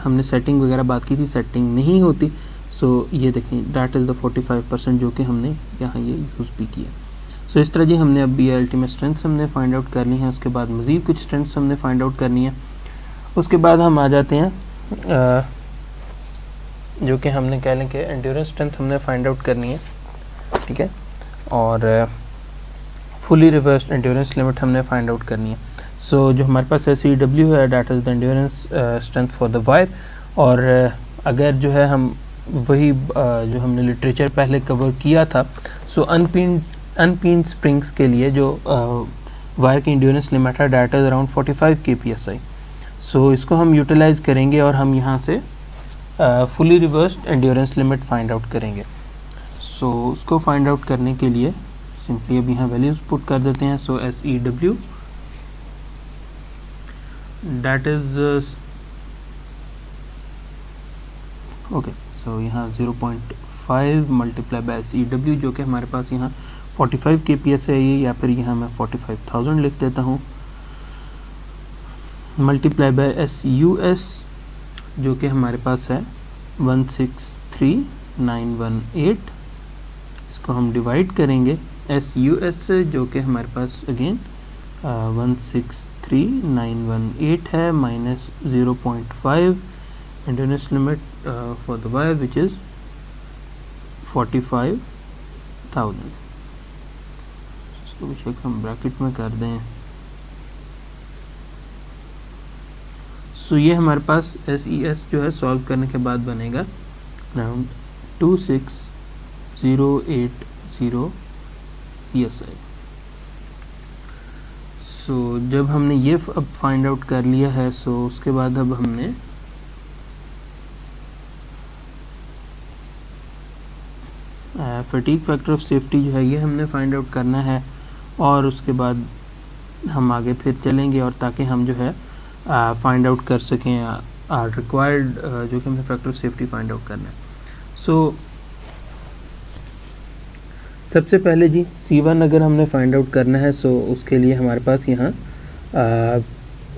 हमने सेटिंग वगैरह बात की थी, सेटिंग नहीं होती। सो ये देखें डैट इज़ द 45% जो कि हमने यहाँ ये यूज़ भी किया। सो इस तरह जी हमने अब ये अल्टीमेट स्ट्रेंथ्स हमने फाइंड आउट करनी है। उसके बाद मज़ीद कुछ स्ट्रेंथ्स हमने फाइंड आउट करनी है। उसके बाद हम आ जाते हैं जो कि हमने कह लें कि एंड्योरेंस स्ट्रेंथ हमने फाइंड आउट करनी है, ठीक है, और फुली रिवर्स्ड एंड्योरेंस लिमिट हमने फाइंड आउट करनी है। सो जो हमारे पास SEW है, that is the endurance strength for the wire. और अगर जो है हम वही जो हमने लिटरेचर पहले कवर किया था। सो अनपीन्ड स्प्रिंग्स के लिए जो वायर की इंड्योरेंस लिमिट है दैट इज़ अराउंड 45 kpsi। सो इसको हम यूटिलाइज करेंगे और हम यहाँ से fully reversed endurance limit find out करेंगे। सो उसको फाइंड आउट करने के लिए सिंपली अब यहाँ वैल्यूज पुट कर देते हैं। सो SEW दैट इज ओके, सो यहाँ 0.5 मल्टीप्लाई बाय SEW जो कि हमारे पास यहाँ 45 kps है ये, या फिर यहाँ मैं 45,000 लिख देता हूँ, मल्टीप्लाई बाय SUS जो कि हमारे पास है 163,918। इसको हम डिवाइड करेंगे SUS से जो कि हमारे पास अगेन 163,918 है minus 0.5 endurance limit for the wire which is 45,000। इसको बेशक हम ब्रैकेट में कर दें। सो ये हमारे पास SES जो है सॉल्व करने के बाद बनेगा अराउंड 26080 psi। सो जब हमने ये अब फाइंड आउट कर लिया है, सो उसके बाद अब हमने फटीग फैक्टर ऑफ सेफ्टी जो है ये हमने फाइंड आउट करना है, और उसके बाद हम आगे फिर चलेंगे और ताकि हम जो है फाइंड आउट कर सकें रिक्वायर्ड जो कि हमें factor of safety find out करना है। सो सबसे पहले जी C1 अगर हमने फाइंड आउट करना है, सो उसके लिए हमारे पास यहाँ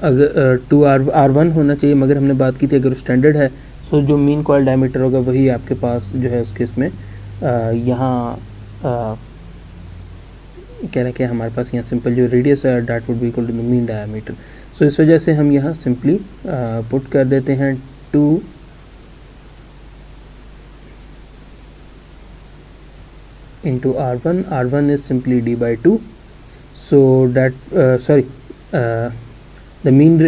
अगर 2R1 होना चाहिए, मगर हमने बात की थी अगर स्टैंडर्ड है सो जो मीन कॉइल डायमीटर होगा वही आपके पास जो है उसके इसमें यहाँ कह रहे हैं कि हमारे पास यहाँ सिंपल जो रेडियस है that would be equal to the mean diameter. So इस वजह से हम यहाँ सिंपली पुट कर देते हैं 2 into R1 is simply d by 2, so that the mean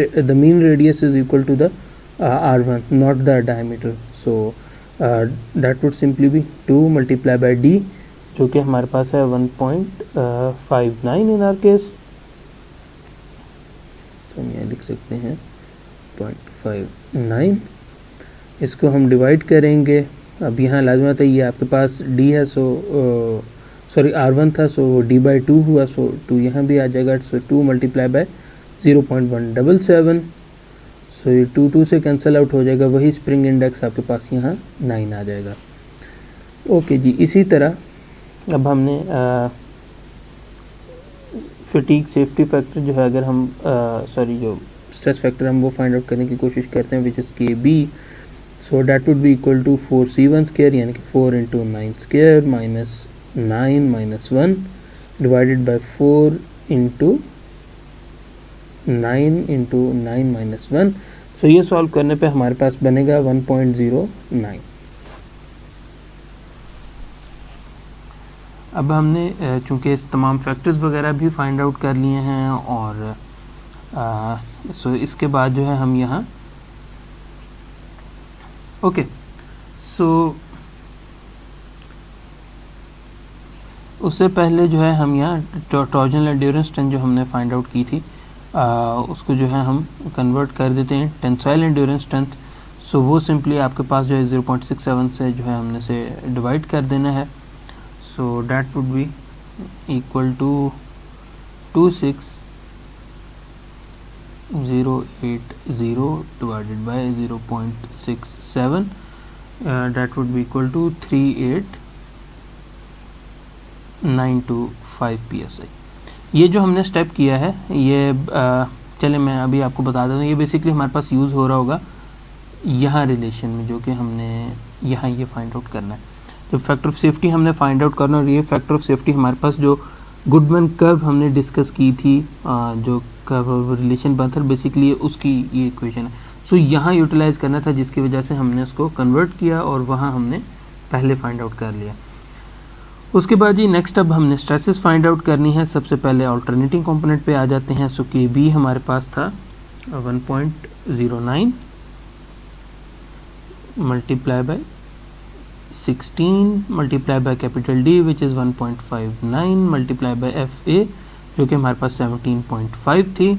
radius is equal to the R1, not the diameter, so that would simply be 2 multiplied by d जो कि हमारे पास है 1.59 in our case, तो हम यहाँ लिख सकते हैं 0.59। इसको हम डिवाइड करेंगे। अब यहाँ लाजमत है ये आपके पास d है, सो सॉरी R1 था, सो d by 2 हुआ, सो 2 यहाँ भी आ जाएगा, सो 2 मल्टीप्लाई बाय 0.177, सो ये 2 से कैंसिल आउट हो जाएगा, वही स्प्रिंग इंडेक्स आपके पास यहाँ 9 आ जाएगा। ओके जी, इसी तरह अब हमने फटीग सेफ्टी फैक्टर जो है अगर हम जो स्ट्रेस फैक्टर हम वो फाइंड आउट करने की कोशिश करते हैं which is KB, so that would be equal to 4C1 square यानी कि 4 into 9 square minus 9 minus 1 divided by 4 into 9 minus 1। So ये सॉल्व करने पे हमारे पास बनेगा 1.09। अब हमने चूँकि इस तमाम फैक्टर्स वगैरह भी फाइंड आउट कर लिए हैं, और सो इसके बाद जो है हम यहाँ ओके, सो उससे पहले जो है हम यहाँ टॉर्जनल एंड्योरेंस स्ट्रेंथ जो हमने फाइंड आउट की थी उसको जो है हम कन्वर्ट कर देते हैं टेंसाइल एंड्योरेंस स्ट्रेंथ। सो वो सिंपली आपके पास जो है 0.67 से जो है हमने से डिवाइड कर देना है, so that would be equal to 26080 divided by 0.67, that would be equal to 38925 psi। ये जो हमने स्टेप किया है ये चले मैं अभी आपको बता देता हूँ, ये बेसिकली हमारे पास यूज़ हो रहा होगा यहाँ रिलेशन में जो कि हमने यहाँ ये फाइंड आउट करना है। जब फैक्टर ऑफ सेफ्टी हमने फाइंड आउट करना, और ये फैक्टर ऑफ सेफ्टी हमारे पास जो गुडमैन कर्व हमने डिस्कस की थी, जो कर्व रिलेशन बना था बेसिकली उसकी ये इक्वेशन है। सो यहाँ यूटिलाइज़ करना था जिसकी वजह से हमने उसको कन्वर्ट किया और वहाँ हमने पहले फाइंड आउट कर लिया। उसके बाद जी नेक्स्ट अब हमने स्ट्रेसेस फाइंड आउट करनी है। सबसे पहले अल्टरनेटिंग कंपोनेंट पे आ जाते हैं। सो के बी हमारे पास था 1.09 multiply by 16 multiply by capital D which is 1.59 multiply by F A जो कि हमारे पास 17.5 थी।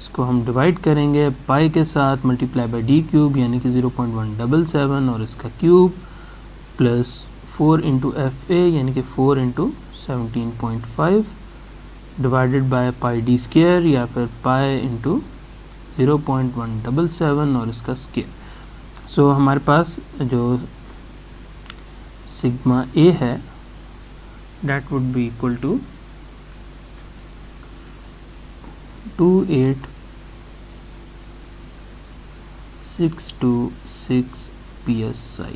इसको हम डिवाइड करेंगे पाई के साथ मल्टीप्लाई बाय डी क्यूब यानी कि 0.177 और इसका cube plus 4 into F A यानी कि 4 into 17.5 divided by pi D square या फिर पाई इंटू 0.177 और इसका स्क्वायर। सो हमारे पास जो सिग्मा ए है that would be equal to 28626 psi।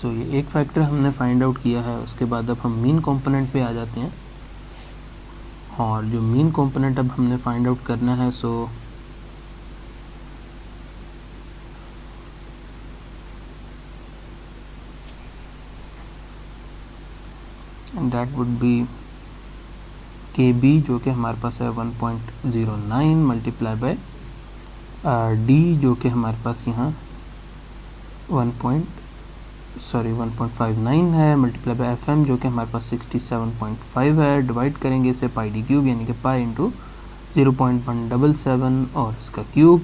सो ये एक फैक्टर हमने फाइंड आउट किया है। उसके बाद अब हम मीन कंपोनेंट पे आ जाते हैं और जो मीन कंपोनेंट अब हमने फाइंड आउट करना है सो दैट वुड बी के बी जो कि हमारे पास है 1.09 मल्टीप्लाई बाय डी जो कि हमारे पास यहाँ 1.59 है मल्टीप्लाई बाय एफ एम जो कि हमारे पास 67.5 है। डिवाइड करेंगे इसे पाई डी क्यूब यानी कि पाई इंटू 0.177 और इसका क्यूब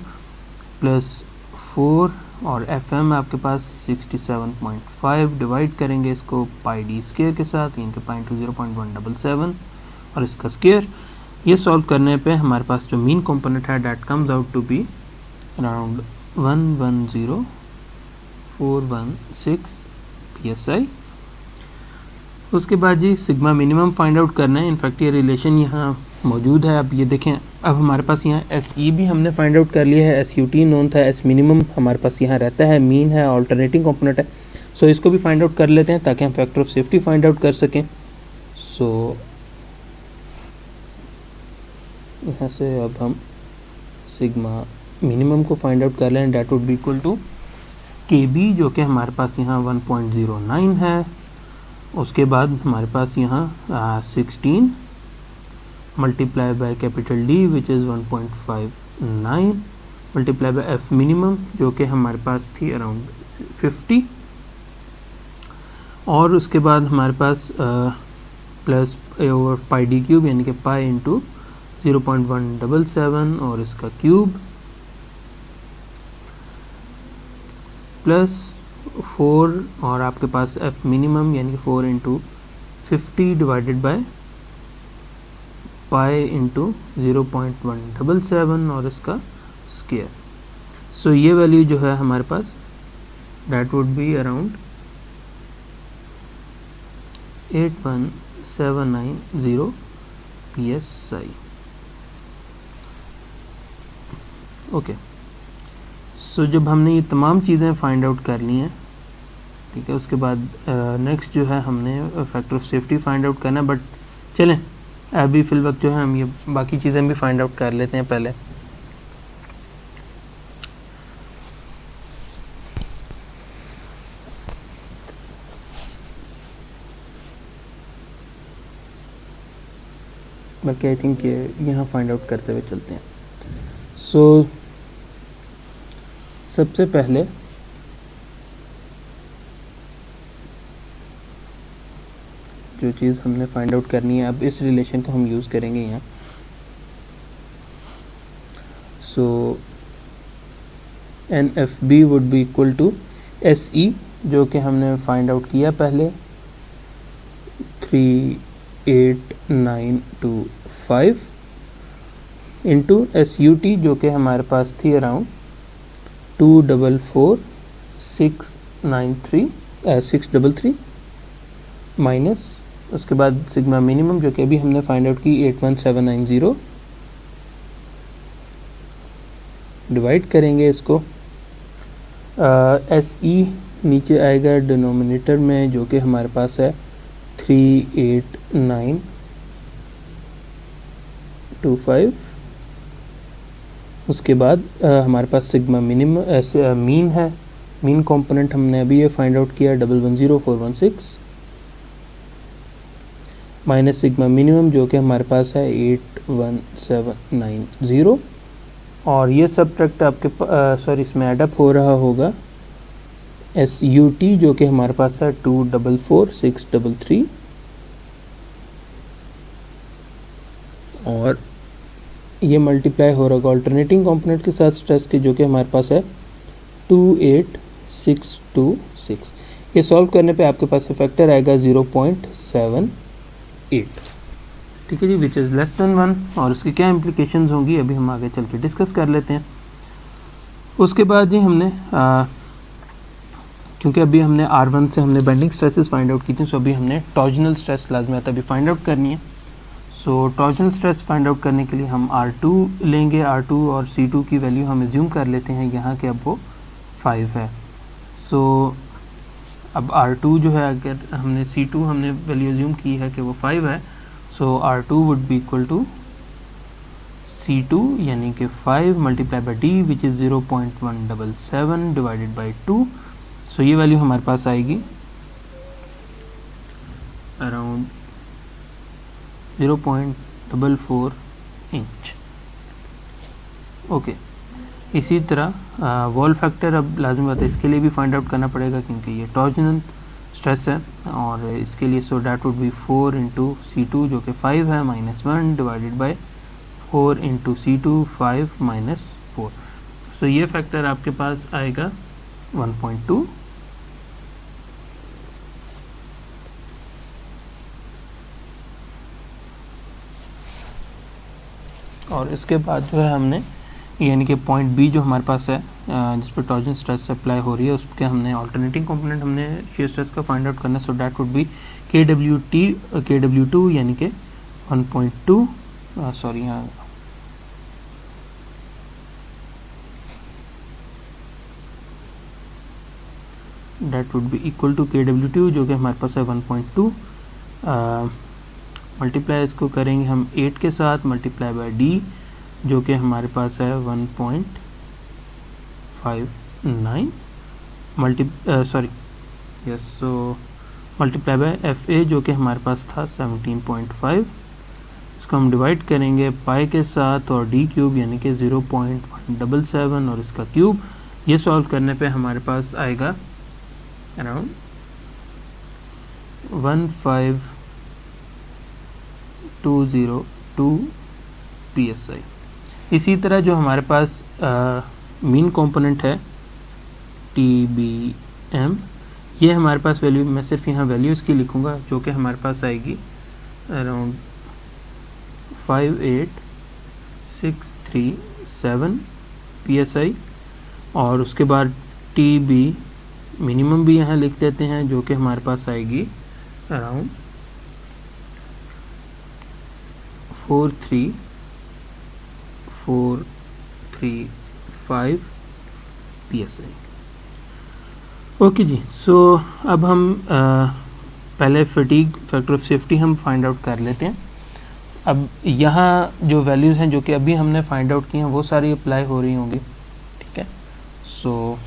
प्लस 4 और एफ एम आपके पास 67.5 डिवाइड करेंगे इसको पाई डी स्क्वायर के साथ यानी कि पाई इंटू 0.177 और इसका स्क्वायर। ये सॉल्व करने पे हमारे पास जो मीन कंपोनेंट है that comes out to be around 110416 psi। उसके बाद जी सिग्मा मिनिमम फाइंड आउट करना है। इनफैक्ट ये रिलेशन यहाँ मौजूद है। अब ये देखें अब हमारे पास यहाँ एस ई भी हमने फाइंड आउट कर लिया है, एस यू टी नोन था, एस मिनिमम हमारे पास यहाँ रहता है, मीन है, ऑल्टरनेटिंग कंपोनेंट है। सो इसको भी फाइंड आउट कर लेते हैं ताकि हम factor of safety find out कर सकें। सो यहाँ से अब हम सिग्मा मिनिमम को फाइंड आउट कर लें। That would be equal to K B जो कि हमारे पास यहाँ 1.09 है। उसके बाद हमारे पास यहाँ 16 multiply by capital D which is 1.59 multiply by F minimum जो कि हमारे पास थी अराउंड 50 और उसके बाद हमारे पास plus over pi D cube यानी कि पाई इंटू 0.177 और इसका क्यूब प्लस 4 और आपके पास एफ मिनिमम यानी कि 4 into 50 divided by pi into 0.177 और इसका स्क्वायर। सो ये वैल्यू जो है हमारे पास that would be around 81790 psi। Okay so जब हमने ये तमाम चीज़ें फाइंड आउट कर ली हैं ठीक है, उसके बाद नेक्स्ट जो है हमने factor of safety find out करना है। बट चलें अभी फिल वक्त जो है हम ये बाकी चीज़ें भी फाइंड आउट कर लेते हैं पहले। बल्कि आई थिंक यहाँ फाइंड आउट करते हुए चलते हैं। सो सबसे पहले जो चीज़ हमने फाइंड आउट करनी है अब इस रिलेशन को हम यूज़ करेंगे यहाँ। So N F B would be equal to S E जो कि हमने फाइंड आउट किया पहले 38925 इंटू एस यू टी जो कि हमारे पास थी अराउंड 633 माइनस उसके बाद सिग्मा मिनिमम जो कि अभी हमने फाइंड आउट की 81790 डिवाइड करेंगे इसको एस ई नीचे आएगा डिनोमिनेटर में जो कि हमारे पास है 38925। उसके बाद हमारे पास सिग्मा मिनिमम मीन है, मीन कंपोनेंट हमने अभी ये फाइंड आउट किया 110416 माइनस सिग्मा मिनिमम जो कि हमारे पास है 81790 और ये सब्ट्रैक्ट आपके सॉरी इसमें एडअप हो रहा होगा SUT जो कि हमारे पास है 2444633 और ये मल्टीप्लाई हो रहा होगा अल्टरनेटिंग कंपोनेंट के साथ स्ट्रेस के जो कि हमारे पास है 28626। ये सॉल्व करने पे आपके पास फैक्टर आएगा 0.78, ठीक है जी, विच इज़ लेस देन 1। और उसकी क्या इम्प्लीकेशंस होंगी अभी हम आगे चल के डिस्कस कर लेते हैं। उसके बाद जी हमने क्योंकि अभी हमने R1 से हमने बेंडिंग स्ट्रेसेस फाइंड आउट की थी, सो अभी हमने टॉर्जनल स्ट्रेस लाजमी आता अभी फाइंड आउट करनी है। सो टॉर्जनल स्ट्रेस फाइंड आउट करने के लिए हम R2 लेंगे। R2 और C2 की वैल्यू हम एज्यूम कर लेते हैं यहाँ के, अब वो 5 है। सो अब R2 जो है, अगर हमने C2 हमने वैल्यू एज्यूम की है कि वो 5 है, so R2 would be equal to C2 यानी कि 5 multiply by D which is 0.177 divided by 2। So ये वैल्यू हमारे पास आएगी अराउंड 0.44 इंच। ओके, इसी तरह वॉल फैक्टर अब लाजमी बात है इसके लिए भी फाइंड आउट करना पड़ेगा क्योंकि ये टॉर्जनल स्ट्रेस है और इसके लिए सो that would B 4 into C2 जो कि 5 है -1 डिवाइडेड बाई 4 इंटू C2 5 -4। सो ये फैक्टर आपके पास आएगा 1.2। और इसके बाद जो है हमने यानी कि पॉइंट बी जो हमारे पास है जिस पर टॉर्जन स्ट्रेस अप्लाई हो रही है उसके हमने अल्टरनेटिंग कंपोनेंट हमने शियर स्ट्रेस का फाइंड आउट करना है। So that would B KW2 यानी कि 1.2 सॉरी यहाँ that would be equal to KW2 जो कि हमारे पास है 1.2। मल्टीप्लाई इसको करेंगे हम 8 के साथ मल्टीप्लाई बाय D जो कि हमारे पास है 1.59 मल्टीप्लाई बाय FA जो कि हमारे पास था 17.5। इसको हम डिवाइड करेंगे पाई के साथ और D क्यूब यानी कि 0.177 और इसका क्यूब। ये सॉल्व करने पे हमारे पास आएगा अराउंड 15202 PSI। इसी तरह जो हमारे पास मीन कंपोनेंट है TBM, ये हमारे पास वैल्यू मैं सिर्फ यहाँ वैल्यू इसकी लिखूँगा जो कि हमारे पास आएगी अराउंड 58637 PSI। और उसके बाद TB मिनिमम भी यहाँ लिख देते हैं जो कि हमारे पास आएगी अराउंड 43435 PSI। ओके जी, सो अब हम पहले फटीग फैक्टर ऑफ सेफ्टी हम फाइंड आउट कर लेते हैं। अब यहाँ जो वैल्यूज़ हैं जो कि अभी हमने फाइंड आउट की हैं वो सारी अप्लाई हो रही होंगी, ठीक है। सो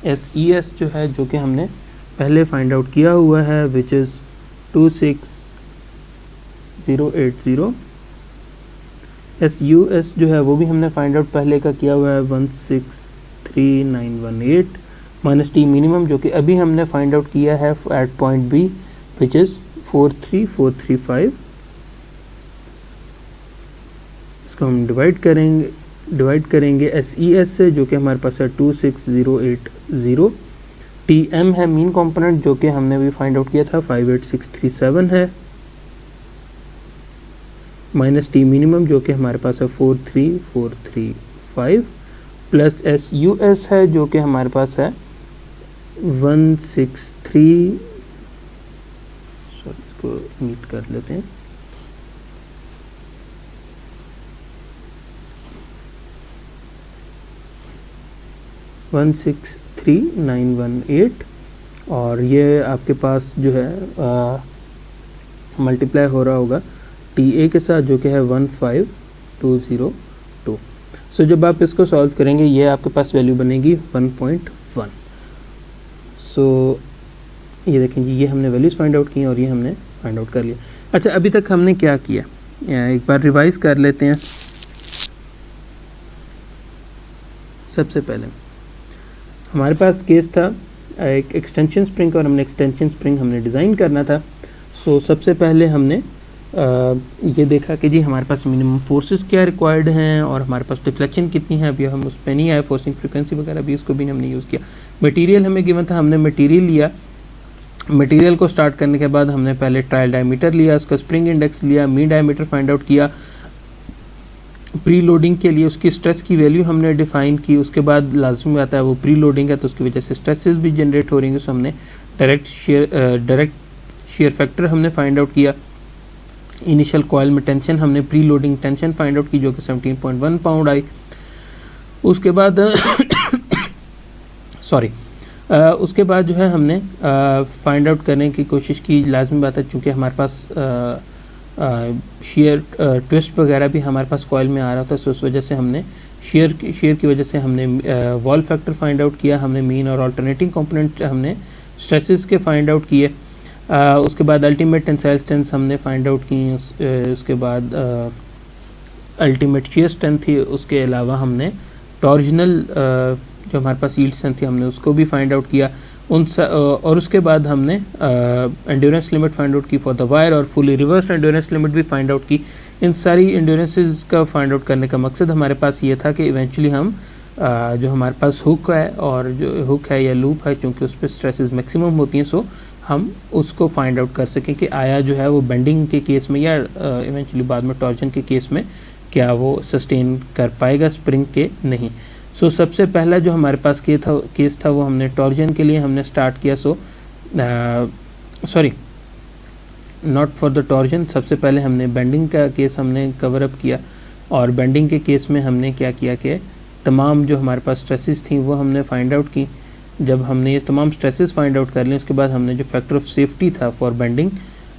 SES जो है जो कि हमने पहले फाइंड आउट किया हुआ है विच इज़ 26080। SUS जो है वो भी हमने फाइंड आउट पहले का किया हुआ है 163918 माइनस T मिनिमम जो कि अभी हमने फाइंड आउट किया है at point B which is 43435। इसको हम डिवाइड करेंगे SES से जो कि हमारे पास है 26080। TM है मीन कंपोनेंट जो कि हमने भी फाइंड आउट किया था 58637 है माइनस T मिनिमम जो कि हमारे पास है 43435 प्लस SUS है जो कि हमारे पास है 163 इसको मीट कर लेते हैं 163918 और ये आपके पास जो है मल्टीप्लाई हो रहा होगा TA के साथ जो कि है 15202। सो जब आप इसको सॉल्व करेंगे ये आपके पास वैल्यू बनेगी 1.1। सो ये देखें जी, ये हमने वैल्यूज़ फाइंड आउट की और ये हमने फाइंड आउट कर लिया। अच्छा, अभी तक हमने क्या किया एक बार रिवाइज कर लेते हैं। सबसे पहले हमारे पास केस था एक एक्सटेंशन स्प्रिंग और हमने एक्सटेंशन स्प्रिंग हमने डिज़ाइन करना था। सो सबसे पहले हमने ये देखा कि जी हमारे पास मिनिमम फोर्सेस क्या रिक्वायर्ड हैं और हमारे पास डिफ्लेक्शन कितनी है। अभी हम उस पर नहीं आए, फोर्सिंग फ्रीक्वेंसी वगैरह भी उसको भी हमने यूज़ किया। मटेरियल हमें गिवन था, हमने मटेरियल लिया। मटेरियल को स्टार्ट करने के बाद हमने पहले ट्रायल डायमीटर लिया, उसका स्प्रिंग इंडेक्स लिया, मीन डायमीटर फाइंड आउट किया। प्री लोडिंग के लिए उसकी स्ट्रेस की वैल्यू हमने डिफाइन की। उसके बाद लाजमी आता है वो प्री लोडिंग है तो उसकी वजह से स्ट्रेसेस भी जनरेट हो रही हैं, तो हमने डायरेक्ट शेयर फैक्टर हमने फाइंड आउट किया। इनिशियल कॉयल में टेंशन हमने pre loading tension find out की जो कि 17.1 पाउंड आई। उसके बाद उसके बाद जो है हमने फाइंड आउट करने की कोशिश की। लाजमी बात है चूँकि हमारे पास शेयर ट्विस्ट वगैरह भी हमारे पास कॉयल में आ रहा था, तो उस वजह से हमने शेयर की वजह से हमने वॉल फैक्टर फाइंड आउट किया। हमने मीन और अल्टरनेटिंग कंपोनेंट हमने स्ट्रेसेस के फाइंड आउट किए। उसके बाद अल्टीमेट टेंसाइल स्ट्रेंथ हमने फाइंड आउट की। उसके बाद अल्टीमेट शियर स्ट्रेंथ थी। उसके अलावा हमने टॉर्जनल जो हमारे पास यील्ड स्ट्रेंथ थी हमने उसको भी फाइंड आउट किया। और उसके बाद हमने एंड्योरेंस लिमिट फाइंड आउट की फॉर द वायर और फुली रिवर्स एंड्योरेंस लिमिट भी फाइंड आउट की। इन सारी एंड्योरेंसेस का फाइंड आउट करने का मकसद हमारे पास ये था कि इवेंचुअली हम जो हमारे पास हुक है और जो हुक है या लूप है, चूँकि उस पर स्ट्रेसेस मैक्सिमम होती हैं, सो हम उसको फाइंड आउट कर सकें कि आया जो है वो बेंडिंग के केस में या इवेंचुअली बाद में टॉर्जन के केस में क्या वो सस्टेन कर पाएगा स्प्रिंग के नहीं। सो सबसे पहला जो हमारे पास केस था वो हमने टॉर्जन के लिए हमने स्टार्ट किया। Sorry not for the torsion, सबसे पहले हमने बेंडिंग का केस हमने कवर अप किया। और बेंडिंग के केस में हमने क्या किया कि तमाम जो हमारे पास स्ट्रेसेस थी वो हमने फाइंड आउट की। जब हमने ये तमाम स्ट्रेसेस फाइंड आउट कर लें उसके बाद हमने जो फैक्टर ऑफ सेफ्टी था फॉर बेंडिंग,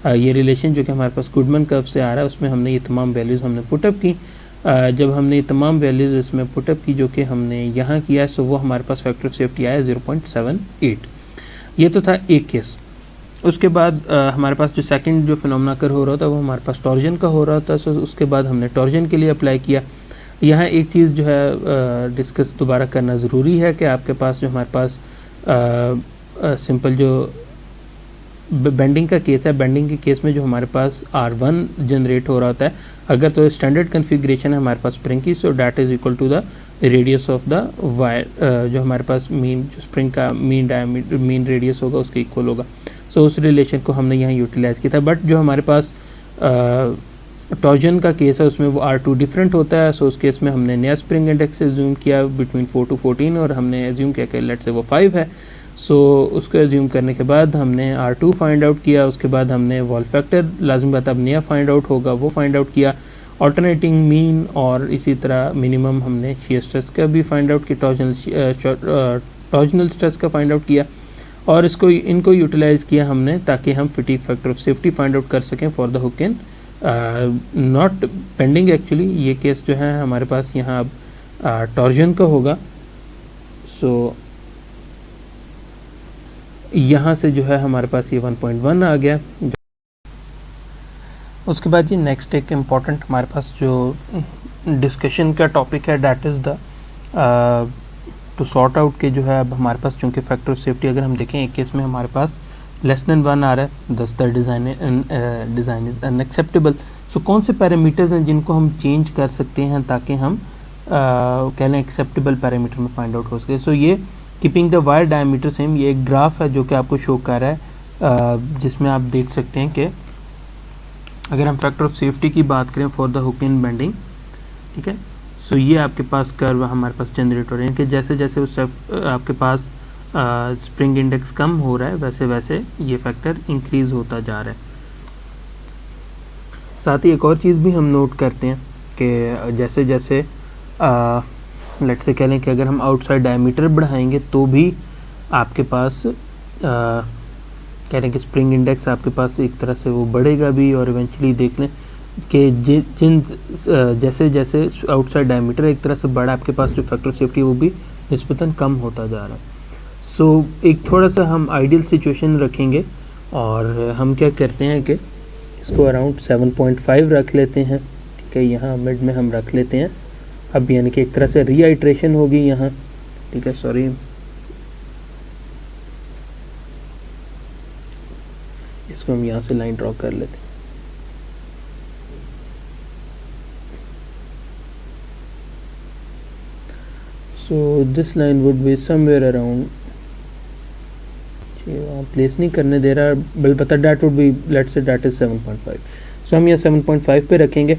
ये रिलेशन जो कि हमारे पास गुडमैन कर्व से आ रहा है, उसमें हमने ये तमाम वैल्यूज़ हमने पुटअप की। जब हमने ये तमाम वैल्यूज़ इसमें पुटअप की जो कि हमने यहाँ किया है, सो वो हमारे पास फैक्टर ऑफ सेफ्टी आया 0.78। ये तो था एक केस। उसके बाद हमारे पास जो सेकंड जो फिनोमेना कर हो रहा था वो हमारे पास टॉर्जन का हो रहा था। सो उसके बाद हमने टॉर्जन के लिए अप्लाई किया। यहाँ एक चीज़ जो है डिस्कस दोबारा करना ज़रूरी है कि आपके पास जो हमारे पास सिंपल जो बेंडिंग का केस है, बेंडिंग के केस में जो हमारे पास R1 जनरेट हो रहा होता है, अगर तो स्टैंडर्ड कन्फिग्रेशन है हमारे पास स्प्रिंग की, so that is equal to the radius of the wire. जो हमारे पास मीन जो स्प्रिंग का मीन रेडियस होगा उसके इक्वल होगा। सो उस रिलेशन को हमने यहाँ यूटिलाइज़ किया था। बट जो हमारे पास टॉर्जन का केस है उसमें वो R2 डिफरेंट होता है। सो उस केस में हमने नया स्प्रिंग इंडेक्स एज्यूम किया बिटवीन 4 to 14 और हमने एज्यूम किया कि लेट से वो 5 है। सो उसको एज्यूम करने के बाद हमने R2 फाइंड आउट किया। उसके बाद हमने वॉल फैक्टर लाजमी बात अब नया फाइंड आउट होगा वो फाइंड आउट किया। ऑल्टरनेटिंग मीन और इसी तरह मिनिमम हमने शियर स्ट्रेस का भी फाइंड आउट किया, टॉर्जनल स्ट्रेस का फाइंड आउट किया और इनको यूटिलाइज़ किया हमने ताकि हम fatigue factor of safety find out कर सकें for the hook in not pending. Actually ये केस जो है हमारे पास यहाँ अब टॉर्जन का होगा। सो यहाँ से जो है हमारे पास ये 1.1 आ गया। उसके बाद ये नेक्स्ट एक इम्पॉर्टेंट हमारे पास जो डिस्कशन का टॉपिक है that is the two sort out के जो है अब हमारे पास चूँकि फैक्टर ऑफ सेफ्टी अगर हम देखें एक केस में हमारे पास लेस देन 1 आ रहा है, दस द डिज़ाइन इज़ अनएक्सेप्टेबल। सो कौन से पैरामीटर्स हैं जिनको हम चेंज कर सकते हैं ताकि हम कह लें एक्सेप्टेबल पैरामीटर में फाइंड आउट हो सके। सो ये keeping the wire diameter same, ये एक ग्राफ है जो कि आपको शो कर रहा है जिसमें आप देख सकते हैं कि अगर हम फैक्टर ऑफ सेफ्टी की बात करें for the hook in bending, ठीक है, सो ये आपके पास कर्व हमारे पास जनरेट हो रहे हैं कि जैसे जैसे उस आपके पास स्प्रिंग इंडेक्स कम हो रहा है वैसे वैसे ये फैक्टर इंक्रीज़ होता जा रहा है। साथ ही एक और चीज़ भी हम नोट करते हैं कि जैसे जैसे लेट से कह लें कि अगर हम आउटसाइड डायमीटर बढ़ाएंगे तो भी आपके पास कह रहे हैं कि स्प्रिंग इंडेक्स आपके पास एक तरह से वो बढ़ेगा भी और इवेंचुअली देख लें कि जिन जैसे जैसे आउटसाइड डायमीटर एक तरह से बढ़ा आपके पास जो फैक्टर सेफ्टी वो भी निस्बतन कम होता जा रहा है। सो एक थोड़ा सा हम आइडियल सिचुएशन रखेंगे और हम क्या करते हैं कि इसको अराउंड 7.5 रख लेते हैं, ठीक है, यहाँ मिड में हम रख लेते हैं। अब यानी कि एक तरह से रीआइट्रेशन होगी यहाँ, ठीक है, सॉरी इसको हम यहाँ से लाइन ड्रॉ कर लेते हैं। So this line would be somewhere around, वहाँ प्लेस नहीं करने दे रहा, बल पता that would B let's say that is 7.5। सो हम यहाँ 7.5 पे रखेंगे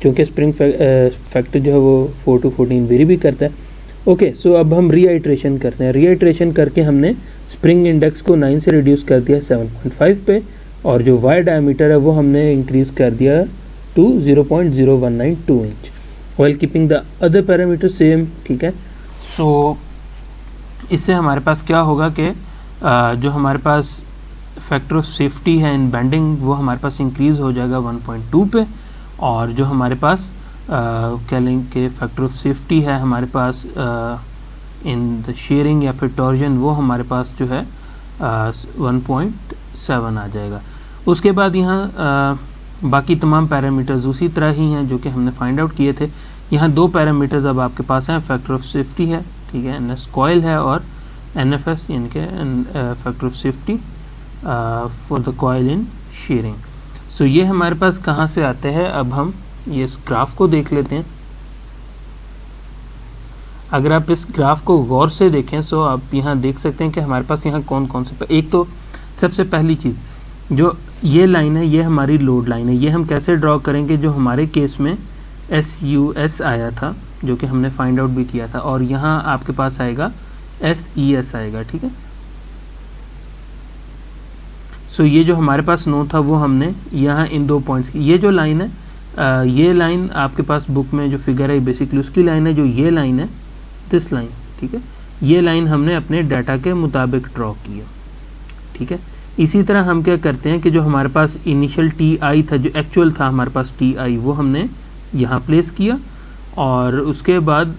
क्योंकि स्प्रिंग फैक्टर जो है वो 4 to 14 वेरी भी करता है। ओके, सो अब हम रीआइट्रेशन करते हैं। रीआइट्रेशन करके हमने स्प्रिंग इंडेक्स को 9 से रिड्यूस कर दिया 7.5 पे, और जो वायर डायमीटर है वो हमने इंक्रीज़ कर दिया to 0.0192 inch, while keeping the other parameter same. ठीक है, सो इससे हमारे पास क्या होगा कि जो हमारे पास फैक्टर ऑफ सेफ्टी है इन बेंडिंग वो हमारे पास इंक्रीज़ हो जाएगा 1.2 पे, और जो हमारे पास कह लें कि फैक्टर ऑफ सेफ्टी है हमारे पास इन द शेयरिंग या फिर टॉर्जन वो हमारे पास जो है 1.7 आ जाएगा। उसके बाद यहाँ बाकी तमाम पैरामीटर्स उसी तरह ही हैं जो कि हमने फाइंड आउट किए थे। यहाँ दो पैरामीटर्स अब आपके पास हैं, फैक्टर ऑफ सेफ्टी है, ठीक है, NS कॉइल है, और NFS यानी कि factor of safety for the coil in shearing. So ये हमारे पास कहाँ से आते हैं, अब हम ये इस ग्राफ को देख लेते हैं। अगर आप इस ग्राफ को गौर से देखें सो आप यहाँ देख सकते हैं कि हमारे पास यहाँ कौन कौन से, एक तो सबसे पहली चीज़ जो ये लाइन है ये हमारी लोड लाइन है। ये हम कैसे ड्रॉ करेंगे, जो हमारे केस में SUS आया था जो कि हमने फाइंड आउट भी किया था, और यहाँ आपके पास आएगा SES आएगा। ठीक है, सो ये जो हमारे पास नो था वो हमने यहाँ इन दो पॉइंट्स की, ये जो लाइन है ये लाइन आपके पास बुक में जो फिगर है बेसिकली उसकी लाइन है, जो ये लाइन है दिस लाइन, ठीक है, ये लाइन हमने अपने डाटा के मुताबिक ड्रॉ किया। ठीक है, इसी तरह हम क्या करते हैं कि जो हमारे पास इनिशियल TI था, जो एक्चुअल था हमारे पास TI, वो हमने यहाँ प्लेस किया, और उसके बाद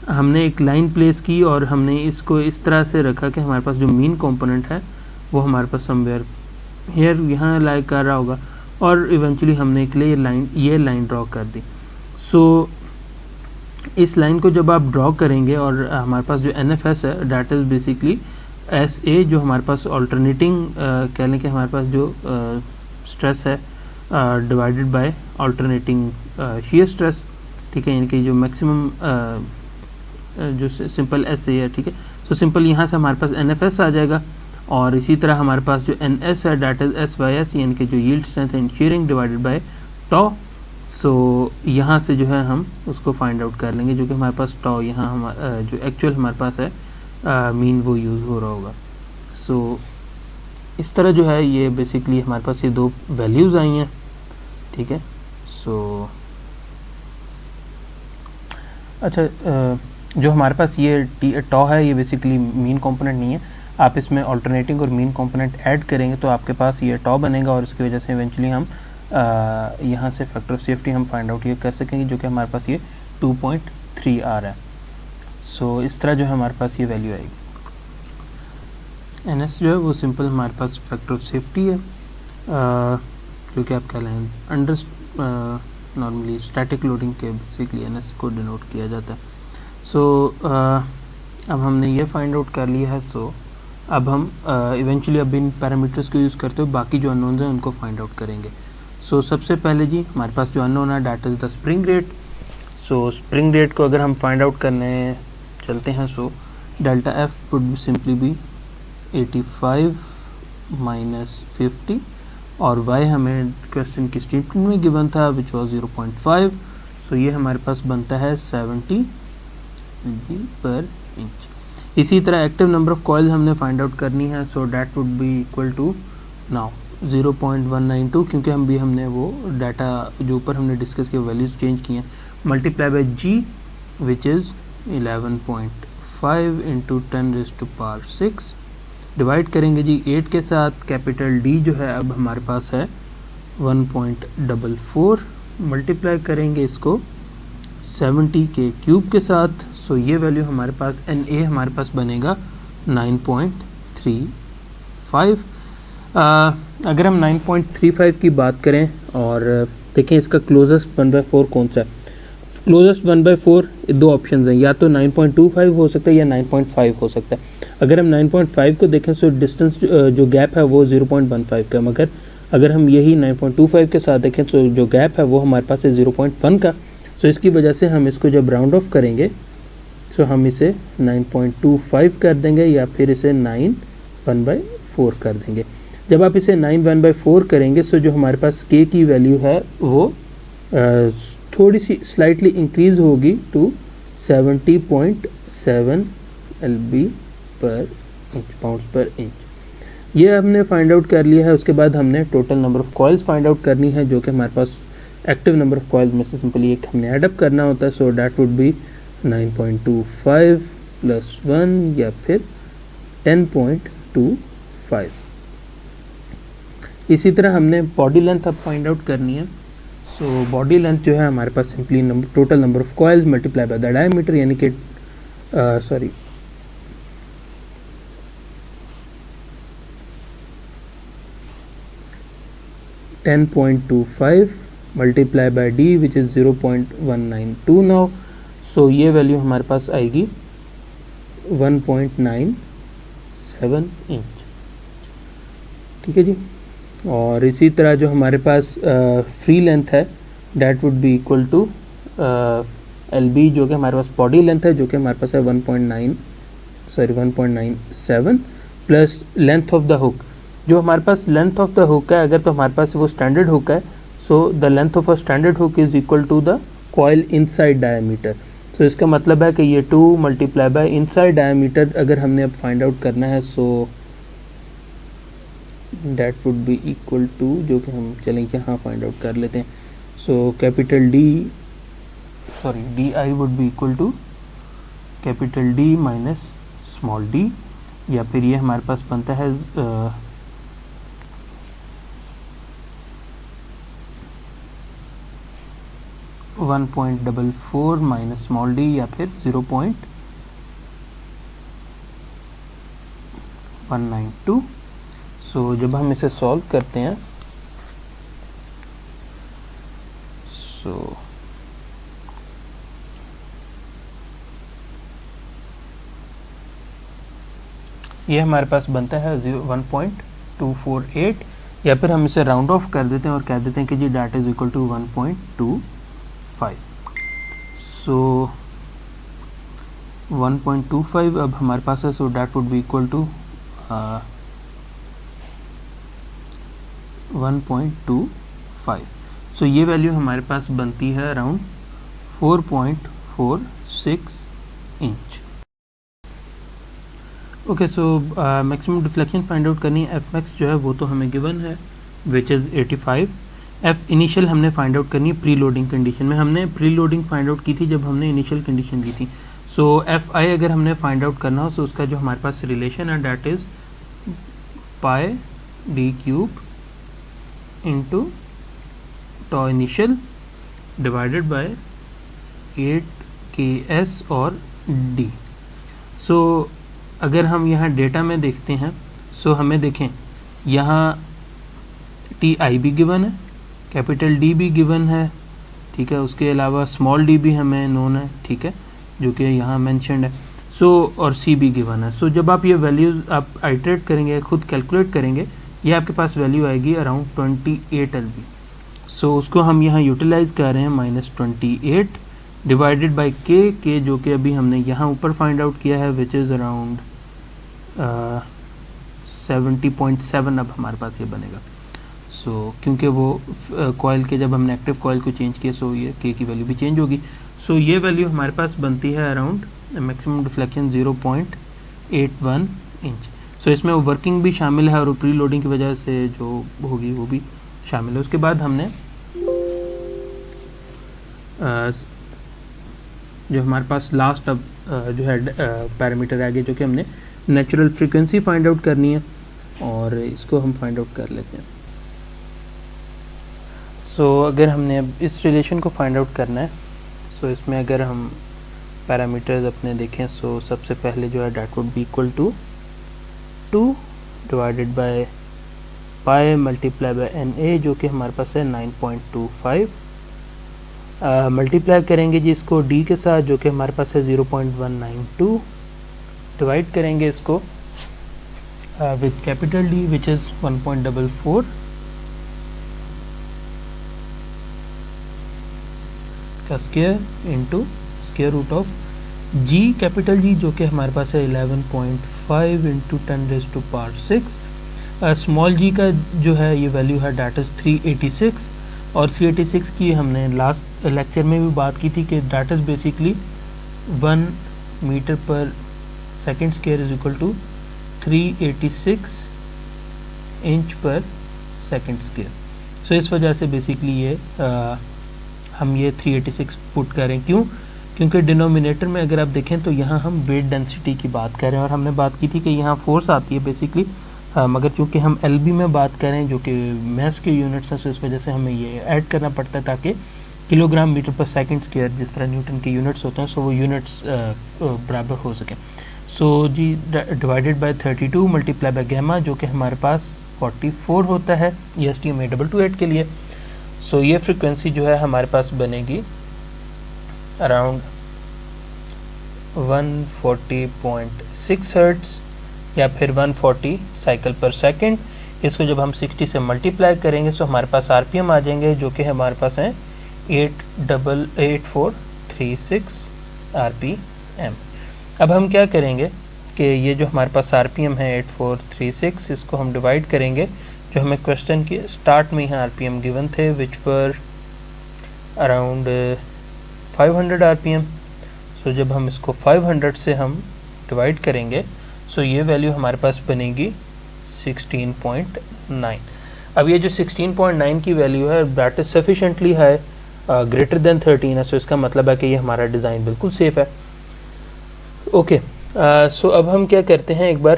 हमने एक लाइन प्लेस की और हमने इसको इस तरह से रखा कि हमारे पास जो मेन कंपोनेंट है वो हमारे पास समवेयर हियर यहाँ लाई कर रहा होगा, और इवेंचुअली हमने एक लिए ये लाइन ड्रॉ कर दी। सो इस लाइन को जब आप ड्रॉ करेंगे और हमारे पास जो NFS है डैट इज़ बेसिकली SA, जो हमारे पास ऑल्टरनेटिंग कह लें कि हमारे पास जो स्ट्रेस है divided by alternating shear stress. ठीक है, यानी कि जो मैक्सिमम जो सिंपल SA है। ठीक है, सो सिंपल यहाँ से हमारे पास NFS आ जाएगा, और इसी तरह हमारे पास जो NS है डैट इज़ SYS, यानी कि जो yield strength in shearing divided by tau. So यहाँ से जो है हम उसको फाइंड आउट कर लेंगे, जो कि हमारे पास टॉ यहाँ जो एक्चुअल हमारे पास है मीन वो यूज़ हो रहा होगा। सो इस तरह जो है ये बेसिकली हमारे पास ये दो वैल्यूज़ आई हैं। ठीक है, सो अच्छा, जो हमारे पास ये टॉ है ये बेसिकली मीन कंपोनेंट नहीं है, आप इसमें ऑल्टरनेटिंग और मीन कंपोनेंट ऐड करेंगे तो आपके पास ये टॉ बनेगा, और इसकी वजह से इवेंचुअली हम यहाँ से फैक्टर ऑफ सेफ्टी हम फाइंड आउट ये कर सकेंगे, जो कि हमारे पास ये 2.3 आ रहा है। सो इस तरह जो है हमारे पास ये वैल्यू आएगी। NS जो है वो सिंपल हमारे पास फैक्टर ऑफ सेफ्टी है, जो कि आप कह लें अंडर नॉर्मली स्टैटिक लोडिंग के बेसिकली NS को डिनोट किया जाता है। सो अब हमने ये फाइंड आउट कर लिया है। सो अब हम इवेंचुअली अब इन पैरामीटर्स को यूज़ करते हुए बाकी जो अननोन्स हैं उनको फाइंड आउट करेंगे। सो सबसे पहले जी हमारे पास जो अननोन है that is the spring rate. So spring rate को अगर हम फाइंड आउट करने चलते हैं, so delta F would simply be 85 minus 50, और y हमें क्वेश्चन की स्टेटमेंट में गिवन था विच वॉज 0.5। सो ये हमारे पास बनता है 70 पर इंच। इसी तरह एक्टिव नंबर ऑफ कॉइल हमने फाइंड आउट करनी है। So that would be equal to now 0.192, क्योंकि हमने वो डाटा जो ऊपर हमने डिस्कस किया वैल्यूज चेंज किए हैं, multiply by G which is 11.5 into 10⁻6, divide करेंगे जी 8 के साथ। कैपिटल D जो है अब हमारे पास है 1.44, मल्टीप्लाई करेंगे इसको 70 के क्यूब के साथ। सो ये वैल्यू हमारे पास NA हमारे पास बनेगा 9.35। अगर हम 9.35 की बात करें और देखें इसका क्लोजेस्ट 1/4 कौन सा है, क्लोजेस्ट 1/4 दो ऑप्शंस हैं, या तो 9.25 हो सकता है या 9.5 हो सकता है। अगर हम 9.5 को देखें सो डिस्टेंस जो गैप है वो 0.15 का, मगर अगर हम यही 9.25 के साथ देखें तो जो गैप है वो हमारे पास है 0.1 का। सो इसकी वजह से हम इसको जब राउंड ऑफ करेंगे सो हम इसे 9.25 कर देंगे या फिर इसे 9/1/4 कर देंगे। जब आप इसे 9/1/4 करेंगे सो जो हमारे पास k की वैल्यू है वो थोड़ी सी स्लाइटली इंक्रीज होगी टू 70.7 LB पर इंच, पाउंड्स पर इंच। ये हमने फाइंड आउट कर लिया है। उसके बाद हमने total number of coils find out करनी है, जो कि हमारे पास एक्टिव नंबर ऑफ़ कॉइल्स में से सिंपली एक हमने ऐडअप करना होता है। सो डैट वुड बी 9.25 + 1 या फिर 10.25। इसी तरह हमने बॉडी लेंथ अब फाइंड आउट करनी है। सो बॉडी लेंथ जो है हमारे पास simply total number of coils multiply by the diameter, यानी कि 10.25 multiply by d which is 0.192 now. So ये वैल्यू हमारे पास आएगी 1.97 इंच। ठीक है जी। और इसी तरह जो हमारे पास फ्री लेंथ है that would be equal to LB, जो कि हमारे पास बॉडी लेंथ है, जो कि हमारे पास है 1.97 plus length of the hook. जो हमारे पास लेंथ ऑफ द हुक है, अगर तो हमारे पास वो स्टैंडर्ड हुक है, so the length of a standard hook is equal to the coil inside diameter. So इसका मतलब है कि ये 2 मल्टीप्लाई बाय इनसाइड डायमीटर अगर हमने अब फाइंड आउट करना है, so that would be equal to, जो कि हम चलें यहाँ फाइंड आउट कर लेते हैं। So capital DI would be equal to capital D minus small d, या फिर ये हमारे पास बनता है 1.44 माइनस स्मॉल d या फिर 0.192। सो जब हम इसे सॉल्व करते हैं सो ये हमारे पास बनता है 1.248, या फिर हम इसे राउंड ऑफ कर देते हैं और कह देते हैं कि जी that is equal to 1.25। So 1.25 अब हमारे पास है, so that would be equal to 1.25। So ये वैल्यू हमारे पास बनती है around 4.46 inch. Okay, so maximum deflection find out करनी है। एफ मैक्स जो है वो तो हमें गिवन है विच इज़ 85। एफ इनिशियल हमने फाइंड आउट करनी है प्री लोडिंग कंडीशन में। हमने प्री लोडिंग फाइंड आउट की थी जब हमने इनिशियल कंडीशन दी थी। सो एफ आई अगर हमने फाइंड आउट करना हो तो उसका जो हमारे पास रिलेशन है that is pi d³ into tau initial divided by 8KS और d। सो अगर हम यहाँ डेटा में देखते हैं सो हमें देखें यहाँ TI भी गिवन है, कैपिटल D भी गिवन है, ठीक है। उसके अलावा स्मॉल d भी हमें नोन है, ठीक है, जो कि यहाँ मेंशन्ड है। सो और C भी गिवन है। सो जब आप ये वैल्यूज़ आप आइटरेट करेंगे, खुद कैलकुलेट करेंगे, ये आपके पास वैल्यू आएगी अराउंड 28 LB। सो उसको हम यहाँ यूटिलाइज़ कर रहे हैं -28 डिवाइडेड बाय k, जो कि अभी हमने यहाँ ऊपर फाइंड आउट किया है विच इज़ अराउंड 70.7 अब हमारे पास ये बनेगा। सो क्योंकि वो कॉइल के जब हमने एक्टिव कॉइल को चेंज किया सो ये k की वैल्यू भी चेंज होगी। सो ये वैल्यू हमारे पास बनती है अराउंड मैक्सिमम डिफ्लेक्शन 0.81 इंच। सो इसमें वो वर्किंग भी शामिल है और प्री लोडिंग की वजह से जो होगी वो भी शामिल है। उसके बाद हमने जो हमारे पास लास्ट अब जो है पैरामीटर आ गया, जो कि हमने नेचुरल फ्रीक्वेंसी फाइंड आउट करनी है और इसको हम फाइंड आउट कर लेते हैं। सो अगर हमने अब इस रिलेशन को फाइंड आउट करना है, सो इसमें अगर हम पैरामीटर्स अपने देखें, सो सबसे पहले जो है that would be equal to 2 divided by pi multiply by NA, जो कि हमारे पास है 9.25। मल्टीप्लाई करेंगे जी इसको D के साथ, जो कि हमारे पास है 0.192, डिवाइड करेंगे इसको with capital D which is 1.44 का square into square root of G capital G जो कि हमारे पास है 11.5 इंटू 10⁻⁶. स्मॉल g का जो है ये वैल्यू है डैट इज़ 386 और 386 की हमने लास्ट लेक्चर में भी बात की थी कि डैट इज़ बेसिकली 1 मीटर पर second square is equal to 386 inch पर सेकेंड स्क्वायर. सो इस वजह से बेसिकली ये हम ये 386 पुट करें. क्योंकि डिनोमिनेटर में अगर आप देखें तो यहाँ हम वेट डेंसिटी की बात कर रहे हैं और हमने बात की थी कि यहाँ फोर्स आती है बेसिकली, मगर चूँकि हम LB में बात करें जो कि मैस के यूनिट्स हैं, सो इस वजह से हमें ये ऐड करना पड़ता है ताकि किलोग्राम मीटर पर सेकंड स्क्वायर जिस तरह न्यूटन के यूनिट्स होते हैं सो वो यूनिट्स बराबर हो सकें. So G divided by 32 multiply by gamma जो कि हमारे पास 44 होता है ESTM 8228 के लिए. सो ये फ्रिक्वेंसी जो है हमारे पास बनेगी अराउंड 140.6 हर्ट्ज़ या फिर 140 साइकिल पर सेकंड. इसको जब हम 60 से मल्टीप्लाई करेंगे तो हमारे पास RPM आ जाएंगे जो कि हमारे पास हैं 8436 RPM. अब हम क्या करेंगे कि ये जो हमारे पास RPM है 8436 इसको हम डिवाइड करेंगे जो हमें क्वेश्चन के स्टार्ट में यहाँ RPM गिवन थे विच पर अराउंड 500 RPM. सो जब हम इसको 500 से हम डिवाइड करेंगे सो ये वैल्यू हमारे पास बनेगी 16.9. अब ये जो 16.9 की वैल्यू है that is sufficiently high greater than 13 है. सो इसका मतलब है कि ये हमारा डिज़ाइन बिल्कुल सेफ़ है. ओके सो अब हम क्या करते हैं एक बार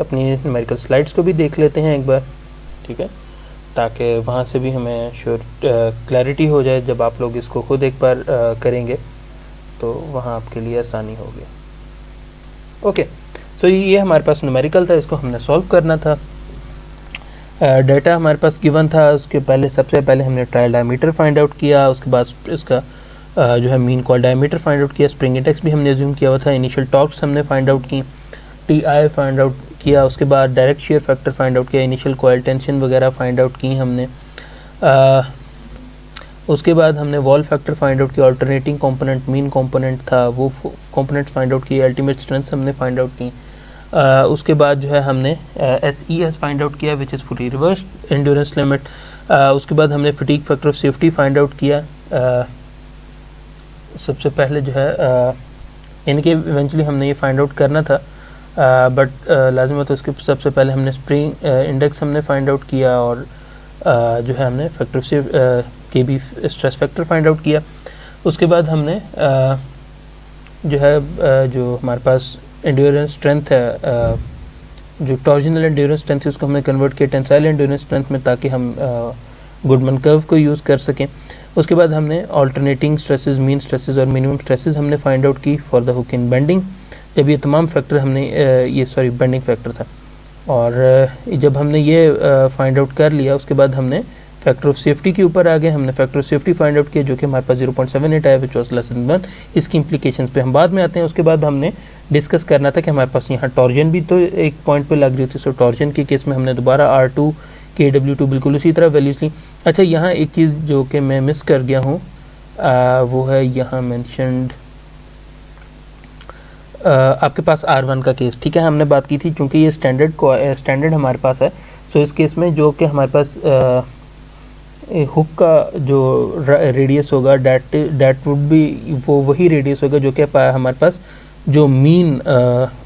अपनी न्यूमेरिकल स्लाइड्स को भी देख लेते हैं एक बार, ठीक है, ताकि वहाँ से भी हमें श्योर क्लैरिटी हो जाए. जब आप लोग इसको खुद एक बार करेंगे तो वहाँ आपके लिए आसानी होगी. ओके सो ये हमारे पास न्यूमेरिकल था, इसको हमने सॉल्व करना था. डाटा हमारे पास गिवन था, उसके पहले सबसे पहले हमने ट्रायल डायमीटर फाइंड आउट किया, उसके बाद इसका जो है mean call diameter find out किया, स्प्रिंग इंडेक्स भी हमने अज्यूम किया हुआ था, इनिशियल टॉर्क्स हमने फाइंड आउट की, TI फाइंड आउट किया, उसके बाद direct shear factor find out किया, इनिशियल कॉइल टेंशन वगैरह फाइंड आउट की हमने. उसके बाद हमने वॉल फैक्टर फाइंड आउट किया, अल्टरनेटिंग कंपोनेंट मीन कंपोनेंट था वो कंपोनेंट्स फाइंड आउट किए, अल्टीमेट स्ट्रेंथ हमने फाइंड आउट की. उसके बाद जो है हमने SES फाइंड आउट किया which is fully reverse endurance limit. उसके बाद हमने fatigue factor of safety find out किया. सबसे पहले जो है इनके इवेंचुअली हमने ये फाइंड आउट करना था बट लाजिम है तो उसके सबसे पहले हमने स्प्रिंग इंडेक्स हमने फाइंड आउट किया और जो है हमने फैक्टर से के भी स्ट्रेस फैक्टर फाइंड आउट किया. उसके बाद हमने जो है जो हमारे पास एंड्योरेंस स्ट्रेंथ है जो टॉर्जनल एंड्योरेंस स्ट्रेंथ है उसको हमने कन्वर्ट किया टेंसाइल एंड्योरेंस स्ट्रेंथ में ताकि हम गुडमैन कर्व को यूज़ कर सकें. उसके बाद हमने अल्टरनेटिंग स्ट्रेसेस, मीन स्ट्रेसेस और मिनिमम स्ट्रेसेस हमने फाइंड आउट की for the hook in bending. जब ये तमाम फैक्टर हमने ये बेंडिंग फैक्टर था और जब हमने ये फाइंड आउट कर लिया उसके बाद हमने फैक्टर ऑफ सेफ्टी के ऊपर आ गए. हमने factor of safety find out किया जो कि हमारे पास 0.78 आया विच वाज लेस देन 1. इसकी इंप्लीकेशंस पे हम बाद में आते हैं. उसके बाद हमने डिस्कस करना था कि हमारे पास यहाँ टॉर्जन भी तो एक पॉइंट पे लग रही थी. सो टॉर्जन के केस में हमने दोबारा R2 KW2 बिल्कुल उसी तरह वैल्यूज ली. अच्छा यहाँ एक चीज़ जो कि मैं मिस कर गया हूँ वो है यहाँ मैंशनड आपके पास R1 का केस, ठीक है, हमने बात की थी चूँकि ये स्टैंडर्ड हमारे पास है. सो इस केस में जो कि हमारे पास हुक का जो रेडियस होगा डैट वुड बी वो वही रेडियस होगा जो कि हमारे पास जो मीन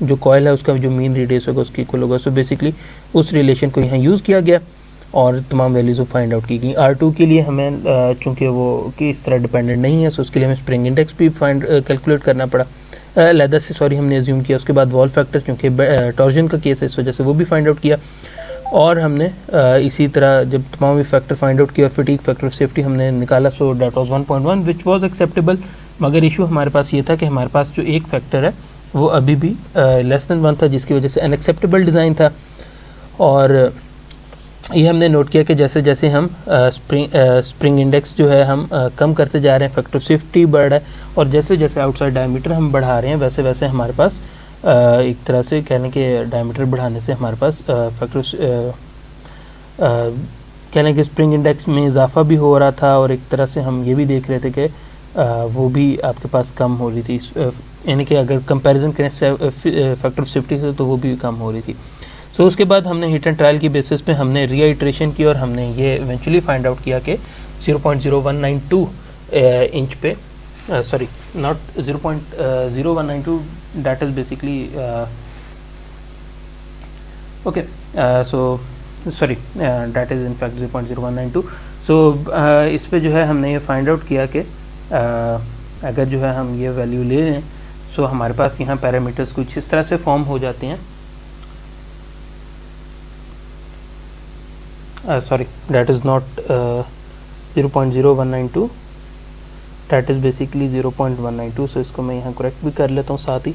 जो कॉयल है उसका जो मीन रेडियस होगा उसकी इक्वल होगा. सो बेसिकली उस रिलेशन को यहाँ यूज़ किया गया और तमाम वैल्यूज़ फाइंड आउट की गई. R2 के लिए हमें चूँकि वो कि इस तरह डिपेंडेंट नहीं है सो उसके लिए हमें स्प्रिंग इंडेक्स भी कैलकुलेट करना पड़ा लैदर से हमने एज्यूम किया. उसके बाद वॉल फैक्टर चूँकि टॉर्जन का केस है इस वजह से वो भी फाइंड आउट किया और हमने इसी तरह जब तमाम फैक्टर फाइंड आउट किया और फटीग फैक्टर ऑफ सेफ्टी हमने निकाला. So that was 1.1 which was acceptable. मगर इशू हमारे पास ये था कि हमारे पास जो एक फैक्टर है वो अभी भी लेस देन 1 था जिसकी वजह से अनएक्सेप्टेबल डिज़ाइन था. और ये हमने नोट किया कि जैसे जैसे हम स्प्रिंग इंडेक्स जो है हम कम करते जा रहे हैं फैक्टर ऑफ सेफ्टी बढ़ रहा है और जैसे जैसे आउटसाइड डायमीटर हम बढ़ा रहे हैं वैसे वैसे हमारे पास एक तरह से कहने के डायमीटर बढ़ाने से हमारे पास फैक्टर कहने के स्प्रिंग इंडेक्स में इजाफा भी हो रहा था, और एक तरह से हम ये भी देख रहे थे कि वो भी आपके पास कम हो रही थी, यानी कि अगर कंपैरिजन करें फैक्टर ऑफ सेफ्टी से तो वो भी कम हो रही थी। सो उसके बाद हमने हिट एंड ट्रायल की बेसिस पे हमने रीआइट्रेशन की और हमने ये इवेंचुअली फाइंड आउट किया कि 0.0192 इंच पे sorry, not 0.0192, that is basically okay, so sorry, that is in fact 0.0192. so इस पे जो है हमने ये फाइंड आउट किया कि अगर जो है हम ये वैल्यू ले लें सो हमारे पास यहाँ पैरामीटर्स कुछ इस तरह से फॉर्म हो जाते हैं, sorry, that is not 0.0192, that is basically 0.192. सो इसको मैं यहाँ करेक्ट भी कर लेता हूँ साथ ही,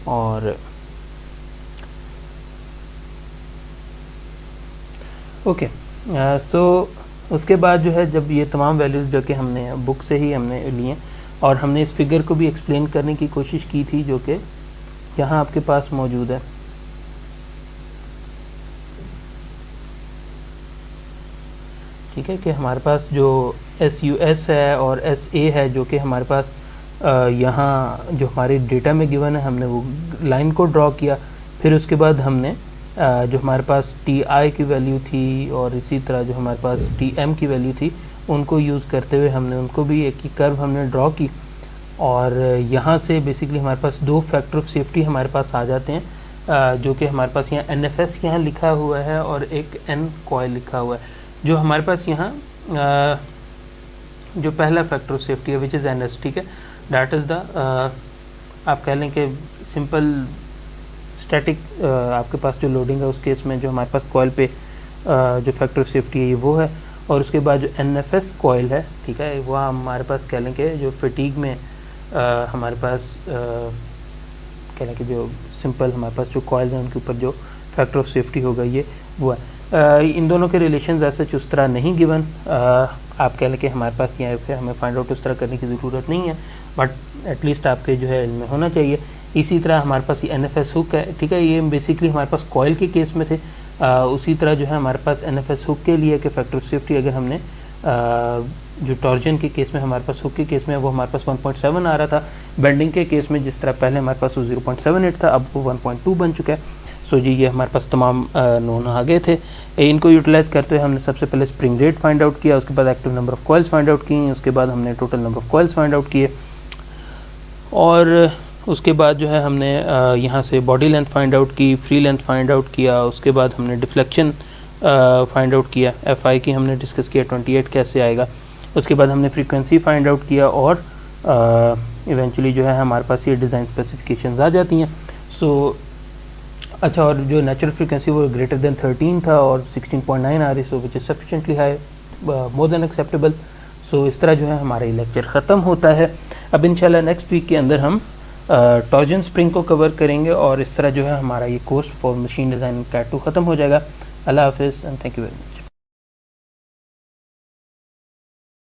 और ओके सो उसके बाद जो है जब ये तमाम वैल्यूज़ जो कि हमने बुक से ही हमने लिए और हमने इस फिगर को भी एक्सप्लेन करने की कोशिश की थी जो कि यहाँ आपके पास मौजूद है। ठीक है कि हमारे पास जो SUS है और SA है जो कि हमारे पास यहाँ जो हमारे डेटा में गिवन है, हमने वो लाइन को ड्रॉ किया, फिर उसके बाद हमने जो हमारे पास TI की वैल्यू थी और इसी तरह जो हमारे पास TM की वैल्यू थी उनको यूज़ करते हुए हमने उनको भी एक ही कर्व हमने ड्रॉ की, और यहाँ से बेसिकली हमारे पास दो फैक्टर ऑफ सेफ्टी हमारे पास आ जाते हैं, जो कि हमारे पास यहाँ NFS यहाँ लिखा हुआ है और एक N कॉइल लिखा हुआ है। जो हमारे पास यहाँ जो पहला फैक्टर ऑफ सेफ्टी है विच इज़ NS, ठीक है, दैट इज़ द आप कह लें कि सिंपल स्टैटिक आपके पास जो लोडिंग है उस केस में जो हमारे पास कॉइल पे जो फैक्टर ऑफ सेफ्टी है ये वो है, और उसके बाद जो NFS कॉइल है, ठीक है, वह हमारे पास कह लें कि जो फटीग में हमारे पास कह लें कि जो सिंपल हमारे पास जो कॉइल्स हैं उनके ऊपर जो फैक्टर ऑफ सेफ्टी होगा ये वो है। इन दोनों के रिलेशन ऐसे उस तरह नहीं गिवन, आप कह लें कि हमारे पास यहाँ पे हमें फाइंड आउट उस तरह करने की ज़रूरत नहीं है, बट एटलीस्ट आपके जो है इनमें होना चाहिए। इसी तरह हमारे पास ये NFS हुक है, ठीक है, ये बेसिकली हमारे पास कॉइल के केस में थे, उसी तरह जो है हमारे पास NFS हुक के लिए कि फैक्टर ऑफ सेफ्टी अगर हमने जो टॉर्जन के केस में हमारे पास हुक के केस में वो हमारे पास 1.7 आ रहा था, बेंडिंग के केस में जिस तरह पहले हमारे पास वो 0.78 था अब वो 1.2 बन चुका है। सो जी ये हमारे पास तमाम नोन आ गए थे। इनको यूटिलाइज़ करते हुए हमने सबसे पहले स्प्रिंग रेट फाइंड आउट किया, उसके बाद active number of coils find out की, उसके बाद हमने total number of coils find out किए, और उसके बाद जो है हमने यहाँ से बॉडी लेंथ फाइंड आउट की, फ्री लेंथ फाइंड आउट किया, उसके बाद हमने डिफ्लेक्शन फाइंड आउट किया, FI की हमने डिस्कस किया 28 कैसे आएगा, उसके बाद हमने फ्रीक्वेंसी फाइंड आउट किया, और इवेंचुअली जो है हमारे पास ये डिज़ाइन स्पेसिफिकेशंस आ जाती हैं। सो अच्छा, और जो नेचुरल फ्रीक्वेंसी वो ग्रेटर देन 13 था और 16.9 आ रही, so which is sufficiently high, more than acceptable. So इस तरह जो है हमारा ये लेक्चर ख़त्म होता है। अब इंशाल्लाह नेक्स्ट वीक के अंदर हम टॉर्जन स्प्रिंग को कवर करेंगे, और इस तरह जो है हमारा ये कोर्स फॉर मशीन डिज़ाइन कैट 2 ख़त्म हो जाएगा। अल्लाह हाफिज़ and thank you very much.